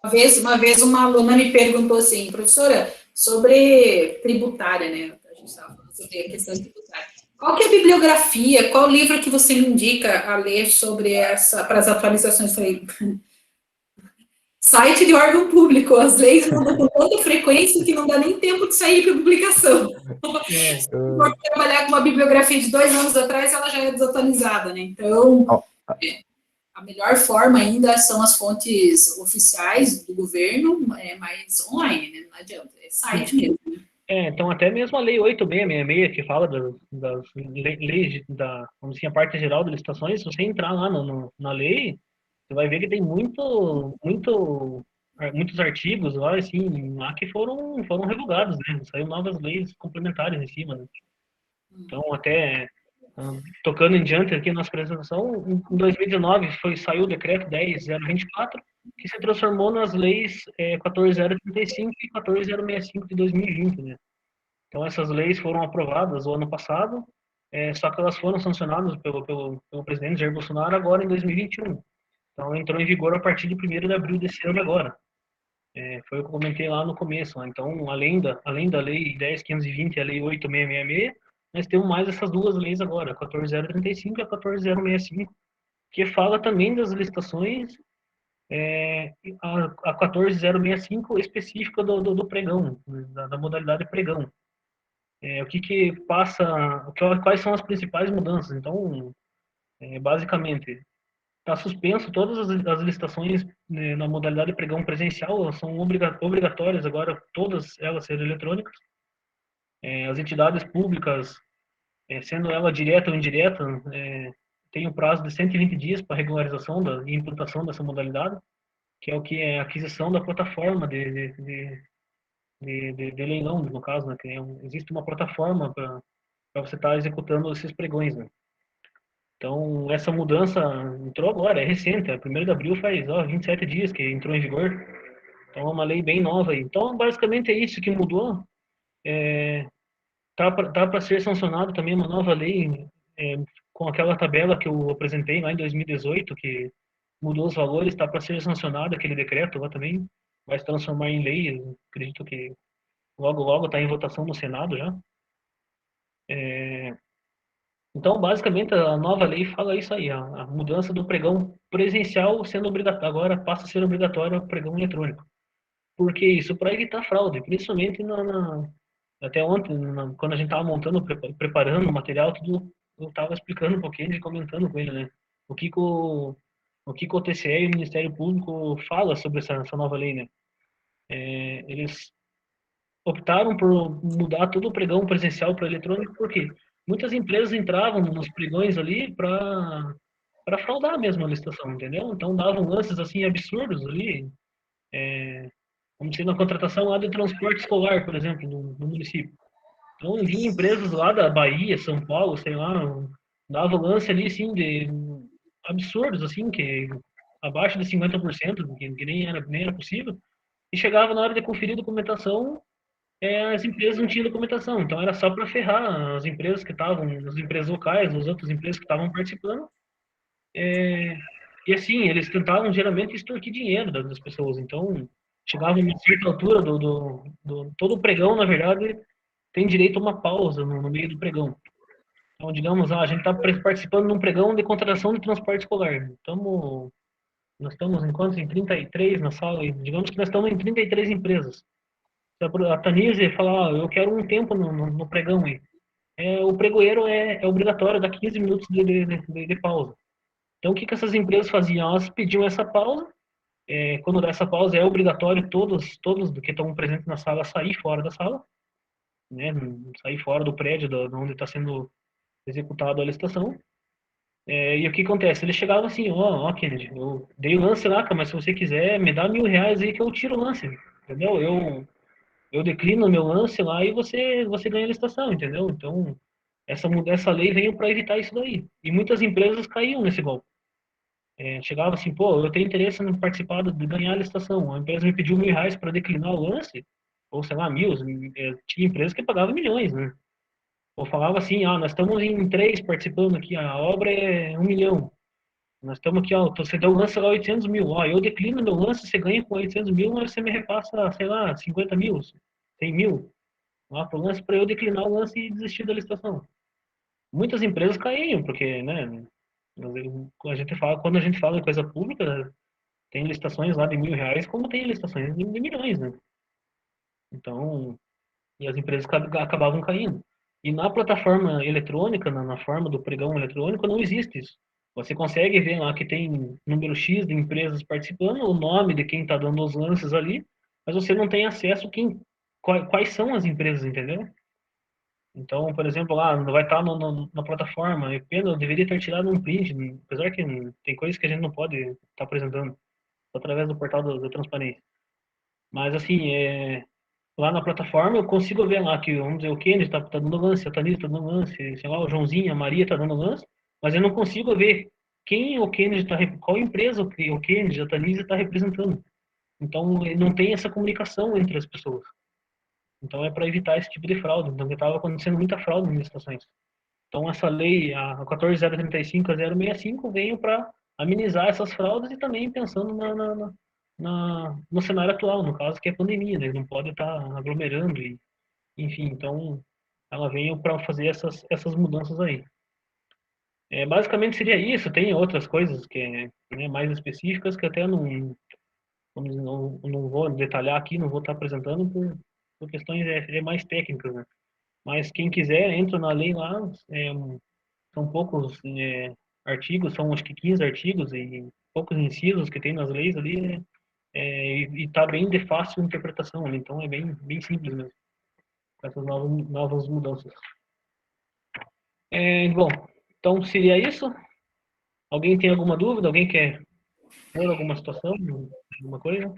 Uma vez uma aluna me perguntou assim, professora, sobre tributária, né? A gente estava falando sobre a questão tributária. Qual que é a bibliografia, qual livro que você me indica a ler sobre essa, para as atualizações? Falei, site de órgão público, as leis mudam com tanta frequência que não dá nem tempo de sair para publicação. Se for trabalhar com uma bibliografia de 2 anos atrás, ela já é desatualizada, né? Então, a melhor forma ainda são as fontes oficiais do governo, mas online, né? Não adianta, é site mesmo. Né? Então até mesmo a Lei 8666, que fala das leis, vamos dizer, a parte geral das licitações, se você entrar lá na lei, você vai ver que tem muitos artigos lá, assim, lá que foram revogados, né? Saiu novas leis complementares em cima, né? Então, até tocando em diante aqui na nossa apresentação, em 2019 saiu o decreto 10.024, que se transformou nas leis 14.035 e 14.065 de 2020, né? Então, essas leis foram aprovadas o ano passado, só que elas foram sancionadas pelo presidente Jair Bolsonaro agora em 2021. Então, entrou em vigor a partir de 1º de abril desse ano agora. Foi o que eu comentei lá no começo. Né? Então, além da Lei 10.520 e a Lei 8.666, nós temos mais essas duas leis agora, a 14.035 e a 14.065, que fala também das licitações, a 14.065 específica do pregão, né? da modalidade pregão. O que passa, quais são as principais mudanças? Então, basicamente, está suspenso todas as licitações, né, na modalidade pregão presencial, elas são obrigatórias agora, todas elas serem eletrônicas. As entidades públicas, sendo ela direta ou indireta, tem um prazo de 120 dias para regularização e implantação dessa modalidade, que é o que é a aquisição da plataforma de leilão, no caso, né, que existe uma plataforma para você estar executando esses pregões, né? Então, essa mudança entrou agora, é recente, é 1º de abril faz 27 dias que entrou em vigor. Então, é uma lei bem nova aí. Então, basicamente é isso que mudou. Tá para ser sancionado também uma nova lei, com aquela tabela que eu apresentei lá em 2018, que mudou os valores, está para ser sancionado aquele decreto lá também, vai se transformar em lei, eu acredito que logo, logo está em votação no Senado já. Então, basicamente, a nova lei fala isso aí, a mudança do pregão presencial sendo obrigatório, agora passa a ser obrigatório o pregão eletrônico. Por que isso? Para evitar fraude, principalmente até ontem, quando a gente estava montando, preparando o material, tudo, eu estava explicando um pouquinho e comentando com ele, né? O que que o TCE e o Ministério Público fala sobre essa nova lei, né? Eles optaram por mudar todo o pregão presencial para eletrônico, porque muitas empresas entravam nos pregões ali para fraudar mesmo a licitação, entendeu? Então davam lances assim absurdos ali, como se na contratação lá de transporte escolar, por exemplo, no município. Então vinha empresas lá da Bahia, São Paulo, sei lá, davam lance ali assim de absurdos assim, que abaixo de 50%, que nem era possível, e chegava na hora de conferir documentação, as empresas não tinham documentação, então era só para ferrar as empresas que estavam, as empresas locais, as outras empresas que estavam participando. E assim, eles tentavam geralmente extorquir dinheiro das pessoas, então chegava em uma certa altura todo o pregão, na verdade, tem direito a uma pausa no meio do pregão. Então, digamos, a gente está participando de um pregão de contratação de transporte escolar. Nós estamos em quantos? Em 33 na sala, e digamos que nós estamos em 33 empresas. A Tanise fala, eu quero um tempo no pregão aí. O pregoeiro é obrigatório dar 15 minutos de pausa. Então, o que essas empresas faziam? Elas pediam essa pausa. Quando dá essa pausa, é obrigatório todos que estão presentes na sala sair fora da sala, né? Sair fora do prédio de onde está sendo executada a licitação. E o que acontece? Ele chegava assim, ó, Kennedy, eu dei o lance lá, cara, mas se você quiser, me dá R$ 1.000 aí que eu tiro o lance, entendeu? Eu declino o meu lance lá e você ganha a licitação, entendeu? Então, essa lei veio para evitar isso daí. E muitas empresas caíam nesse golpe. Chegava assim, pô, eu tenho interesse em participar de ganhar a licitação. A empresa me pediu R$ 1.000 para declinar o lance, ou sei lá, mil. Tinha empresas que pagavam milhões, né? Ou falava assim, nós estamos em 3 participando aqui, a obra é 1 milhão. Nós estamos aqui, ó, você deu o lance lá 800 mil, ó, eu declino meu lance, você ganha com 800 mil, mas você me repassa, sei lá, 50 mil, 100 mil, lá pro lance, para eu declinar o lance e desistir da licitação. Muitas empresas caíram, porque, né, quando a gente fala em coisa pública, tem licitações lá de R$ 1.000, como tem licitações de milhões, né? Então, e as empresas acabavam caindo. E na plataforma eletrônica, na forma do pregão eletrônico, não existe isso. Você consegue ver lá que tem número X de empresas participando, o nome de quem está dando os lances ali, mas você não tem acesso quais são as empresas, entendeu? Então, por exemplo, lá vai estar na plataforma, eu deveria ter tirado um print, apesar que tem coisas que a gente não pode estar apresentando através do portal da transparência. Mas, assim, lá na plataforma eu consigo ver lá que, vamos dizer, o Kennedy está dando lance, a Tanise está dando lance, sei lá, o Joãozinho, a Maria está dando lance, mas eu não consigo ver quem o Kennedy qual empresa o Kennedy, a Tanise está representando. Então, não tem essa comunicação entre as pessoas. Então, é para evitar esse tipo de fraude. Então, estava acontecendo muita fraude nas licitações. Então, essa lei, a 14.035, a 065, veio para amenizar essas fraudes e também pensando no cenário atual, no caso, que é a pandemia, né? Não pode estar aglomerando, e, enfim, então ela veio para fazer essas mudanças aí. Basicamente seria isso, tem outras coisas que né, mais específicas que até não vou detalhar aqui, não vou estar apresentando por questões mais técnicas, né? Mas quem quiser, entra na lei lá, são poucos artigos, são acho que 15 artigos e poucos incisos que tem nas leis ali, né? E está bem de fácil interpretação, né? Então é bem simples mesmo, com essas novas mudanças. Bom, então seria isso. Alguém tem alguma dúvida? Alguém quer ver alguma situação, alguma coisa?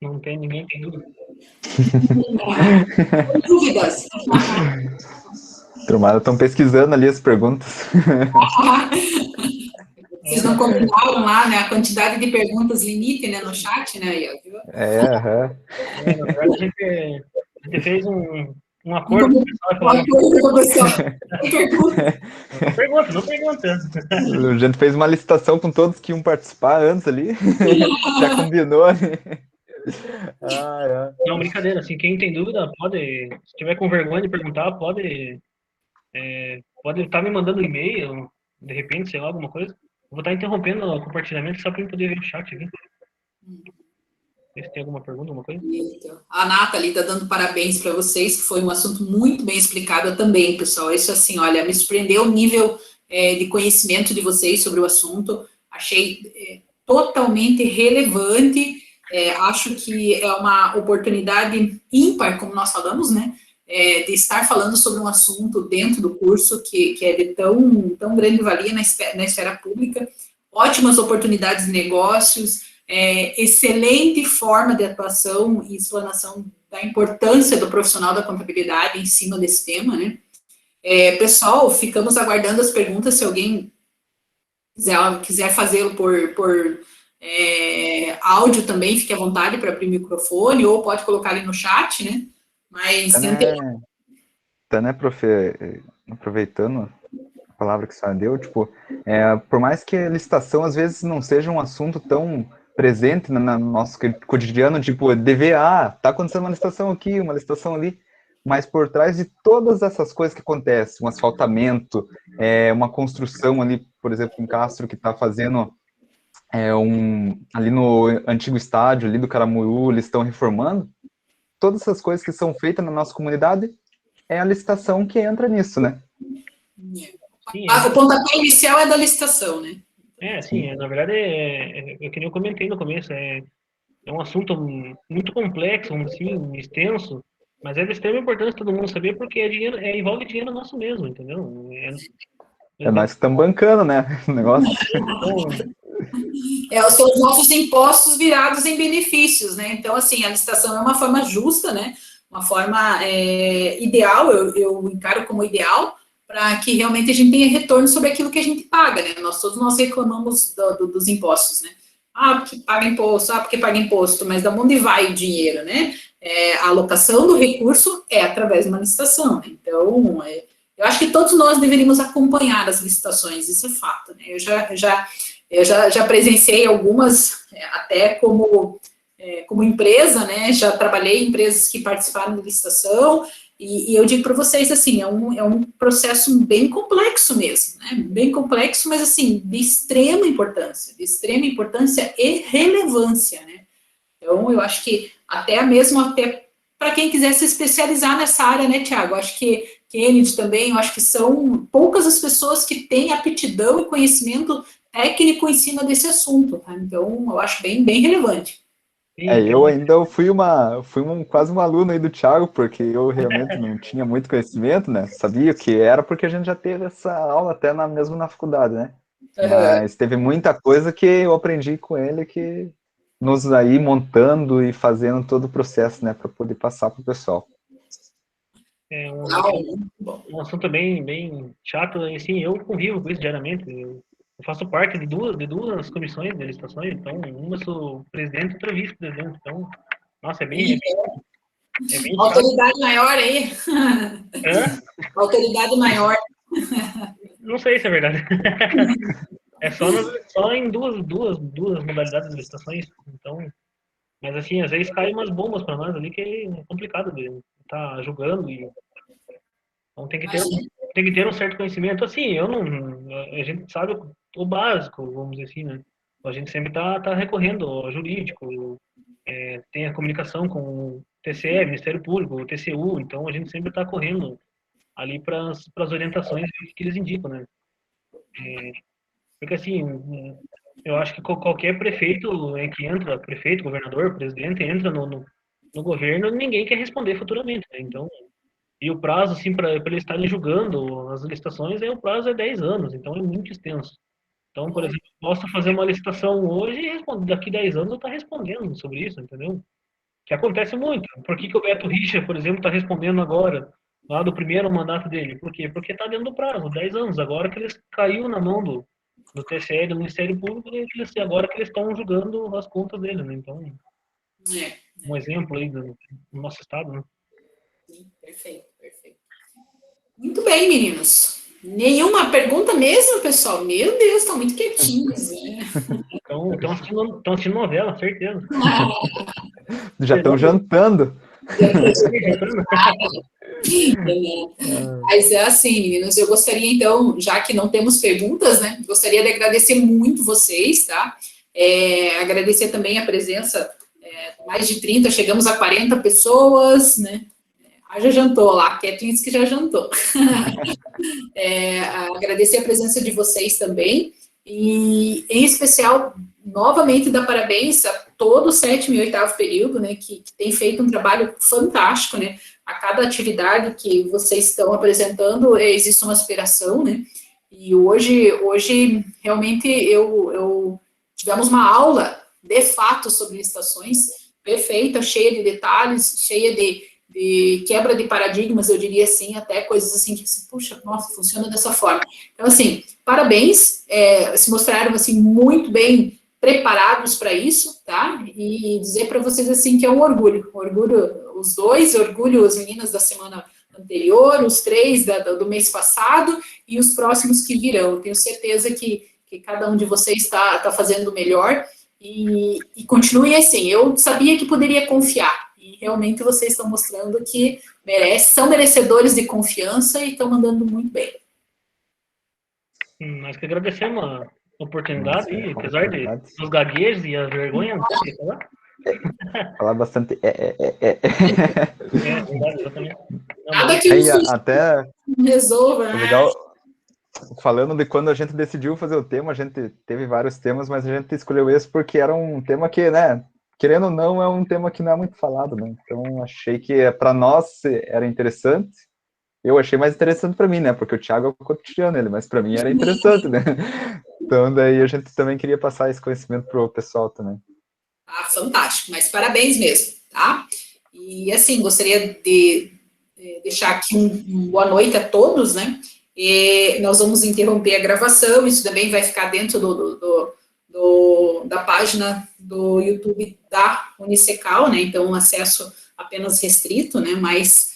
Não tem ninguém tem dúvida. Dúvidas? Turmada, estão pesquisando ali as perguntas. Vocês não combinaram lá, né, a quantidade de perguntas limite, né, no chat, né, viu? Na verdade, a gente fez um acordo com o pessoal. Um acordo com o pessoal. Pergunta. Não pergunta. A gente fez uma licitação com todos que iam participar antes ali. Já combinou. Não, brincadeira. Assim, quem tem dúvida, se tiver com vergonha de perguntar, pode estar me mandando e-mail, de repente, sei lá, alguma coisa. Eu vou estar interrompendo o compartilhamento só para eu poder ver o chat aqui. Se tem alguma pergunta, alguma coisa? A Nathalie está dando parabéns para vocês, que foi um assunto muito bem explicado também, pessoal. Isso, assim, olha, me surpreendeu o nível de conhecimento de vocês sobre o assunto. Achei totalmente relevante. Acho que é uma oportunidade ímpar, como nós falamos, né? De estar falando sobre um assunto dentro do curso que é de tão grande valia na esfera pública. Ótimas oportunidades de negócios, excelente forma de atuação e explanação da importância do profissional da contabilidade em cima desse tema, né? Pessoal, ficamos aguardando as perguntas, se alguém quiser fazê-lo por áudio também, fique à vontade para abrir o microfone, ou pode colocar ali no chat, né? Mas profe, aproveitando a palavra que a senhora deu, tipo, por mais que a licitação às vezes não seja um assunto tão presente no nosso cotidiano, tipo, tá acontecendo uma licitação aqui, uma licitação ali, mas por trás de todas essas coisas que acontecem, um asfaltamento, uma construção ali, por exemplo, em Castro, que está fazendo ali no antigo estádio, ali do Caramuú, eles estão reformando, todas essas coisas que são feitas na nossa comunidade, é a licitação que entra nisso, né? Sim, o pontapé inicial é da licitação, né? Sim, na verdade, que nem eu comentei no começo, é um assunto muito complexo, assim, extenso, mas é de extrema importância todo mundo saber, porque envolve dinheiro nosso mesmo, entendeu? Nós que estamos bancando, né, o negócio. São os nossos impostos virados em benefícios, né? Então, assim, a licitação é uma forma justa, né? Uma forma ideal, eu encaro como ideal, para que realmente a gente tenha retorno sobre aquilo que a gente paga, né? Todos nós reclamamos dos impostos, né? Porque paga imposto, mas da onde vai o dinheiro, né? A alocação do recurso é através de uma licitação, né? Então, eu acho que todos nós deveríamos acompanhar as licitações, isso é fato, né? Eu já presenciei algumas, até como empresa, né? Já trabalhei em empresas que participaram da licitação, e eu digo para vocês, assim, é um processo bem complexo mesmo, né? Bem complexo, mas, assim, de extrema importância e relevância, né? Então, eu acho que até para quem quiser se especializar nessa área, né, Tiago? Acho que Kennedy também, eu acho que são poucas as pessoas que têm aptidão e conhecimento técnico em cima desse assunto, tá? Então, eu acho bem, bem relevante. Sim, Eu ainda quase um aluno aí do Thiago, porque eu realmente não tinha muito conhecimento, né? Sabia o que era, porque a gente já teve essa aula até mesmo na faculdade, né? Mas teve muita coisa que eu aprendi com ele, que nos aí montando e fazendo todo o processo, né, para poder passar para o pessoal. é Muito bom. um assunto bem chato, assim, eu convivo com isso diariamente. Eu faço parte de duas comissões de licitações, então uma sou presidente e outra vice-presidente, então, nossa, é bem chato. Autoridade maior aí. Hã? Autoridade maior. Não sei se é verdade. É só em duas modalidades de licitações, então, mas assim, às vezes caem umas bombas para nós ali que é complicado de estar julgando, e então Imagina. tem que ter um certo conhecimento. Assim, eu não, a gente sabe o básico, vamos dizer assim, né? A gente sempre tá recorrendo ao jurídico, tem a comunicação com o TCE, Ministério Público, o TCU, então a gente sempre está correndo ali para as orientações que eles indicam, né? Porque assim, eu acho que qualquer prefeito que entra, prefeito, governador, presidente, entra no governo, ninguém quer responder futuramente, né? Então, e o prazo, assim, para eles estarem julgando as licitações, o prazo é 10 anos, então é muito extenso. Então, por exemplo, eu posso fazer uma licitação hoje e daqui 10 anos eu estou respondendo sobre isso, entendeu? Que acontece muito. Por que o Beto Richa, por exemplo, está respondendo agora, lá do primeiro mandato dele? Por quê? Porque está dentro do prazo, 10 anos. Agora que eles caiu na mão do TCE, do Ministério Público, agora que eles estão julgando as contas dele, né? Então, É, um exemplo aí do nosso estado, né? sim, perfeito, perfeito. Muito bem, meninos. Nenhuma pergunta mesmo, pessoal? Meu Deus, estão muito quietinhos, né? Então, estão assistindo novela, certeza. Já estão jantando. Mas é assim, meninos, eu gostaria então, já que não temos perguntas, né? Gostaria de agradecer muito vocês, tá? Agradecer também a presença, mais de 30, chegamos a 40 pessoas, né? Já jantou lá, quietinho disse que já jantou. Agradecer a presença de vocês também, e em especial, novamente, dar parabéns a todo o 7º e 8º período, né, que tem feito um trabalho fantástico, né, a cada atividade que vocês estão apresentando, existe uma aspiração, né, e hoje realmente, tivemos uma aula, de fato, sobre licitações, perfeita, cheia de detalhes, cheia de quebra de paradigmas, eu diria assim, até coisas assim que, puxa, nossa, funciona dessa forma. Então, assim, parabéns, se mostraram, assim, muito bem preparados para isso, tá? E dizer para vocês, assim, que é um orgulho, os dois, orgulho as meninas da semana anterior, os 3 do mês passado e os próximos que virão. Tenho certeza que cada um de vocês está fazendo o melhor, e continue assim. Eu sabia que poderia confiar, e realmente vocês estão mostrando que são merecedores de confiança e estão mandando muito bem. Nós que agradecemos a oportunidade, apesar dos gaguejos e a vergonha, não sei falar. Falar bastante. Verdade, exatamente. Nada que isso até resolva, né? legal. Falando de quando a gente decidiu fazer o tema, a gente teve vários temas, mas a gente escolheu esse porque era um tema que, né, querendo ou não, é um tema que não é muito falado, né? Então achei que para nós era interessante. Eu achei mais interessante para mim, né? Porque o Thiago é o cotidiano ele, mas para mim era interessante, né? Então daí a gente também queria passar esse conhecimento pro pessoal também. Fantástico, mas parabéns mesmo, tá? E assim, gostaria de deixar aqui um boa noite a todos, né? Nós vamos interromper a gravação, isso também vai ficar dentro da página do YouTube da Unicecal, né? Então, acesso apenas restrito, né? Mas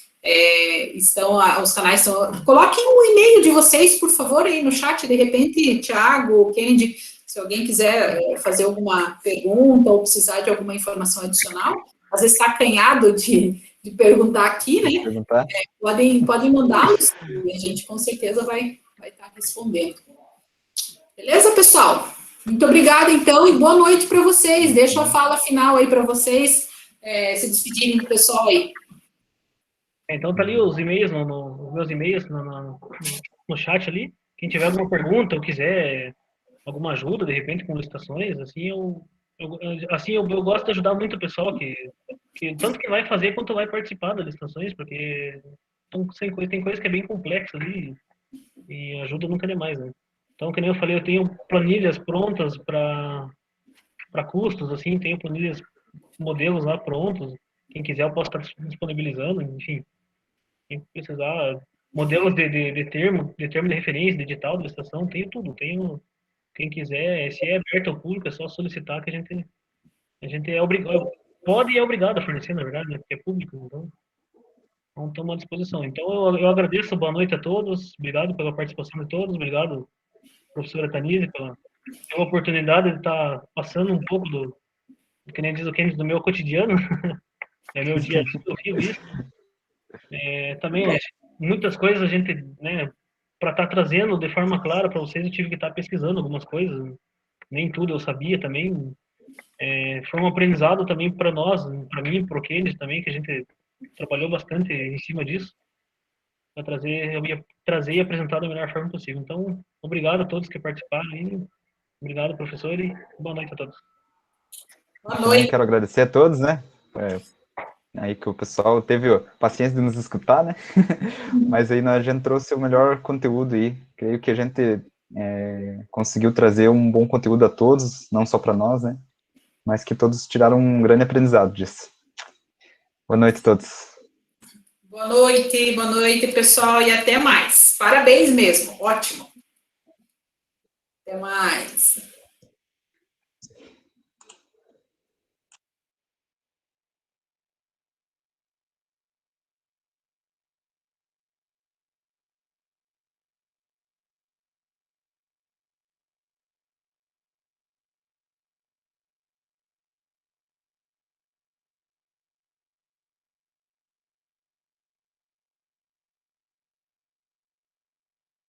os canais estão... Coloquem o e-mail de vocês, por favor, aí no chat, de repente, Thiago, Kennedy, se alguém quiser fazer alguma pergunta ou precisar de alguma informação adicional, às vezes está acanhado de perguntar aqui, né? Podem mandá-los e a gente com certeza vai estar respondendo. Beleza, pessoal? Muito obrigada, então, e boa noite para vocês. Deixa a fala final aí para vocês se despedirem do pessoal aí. Então tá ali os e-mails, os meus e-mails no chat ali. Quem tiver alguma pergunta ou quiser alguma ajuda, de repente, com licitações, assim, eu gosto de ajudar muito o pessoal que tanto que vai fazer quanto vai participar das licitações, porque tem coisa que é bem complexa ali e ajuda nunca demais, né? Então, que nem eu falei, eu tenho planilhas prontas para custos, assim, tenho planilhas, modelos lá prontos. Quem quiser eu posso estar disponibilizando, enfim. Quem precisar, modelos de termo de referência, de edital, de licitação, tenho tudo. Quem quiser, se é aberto ao público, é só solicitar que a gente é obrigado, pode e é obrigado a fornecer, na verdade, né, porque é público, então estamos à disposição. Então, eu agradeço, boa noite a todos, obrigado pela participação de todos, obrigado, professora Tanise, pela oportunidade de estar passando um pouco que nem diz o Kennedy, do meu cotidiano, é meu dia a dia, eu vivo isso. Também, muitas coisas a gente, né, para estar trazendo de forma clara para vocês, eu tive que estar pesquisando algumas coisas, nem tudo eu sabia também. Foi um aprendizado também para nós, para mim, para o Kennedy também, que a gente trabalhou bastante em cima disso, para trazer, eu ia trazer e apresentar da melhor forma possível. Então, obrigado a todos que participaram aí, obrigado, professor, e boa noite a todos. Boa noite. Também quero agradecer a todos, né? Aí que o pessoal teve paciência de nos escutar, né? Mas aí a gente trouxe o melhor conteúdo aí. Creio que a gente conseguiu trazer um bom conteúdo a todos, não só para nós, né? Mas que todos tiraram um grande aprendizado disso. Boa noite a todos. Boa noite, pessoal, e até mais. Parabéns mesmo, ótimo. Até mais.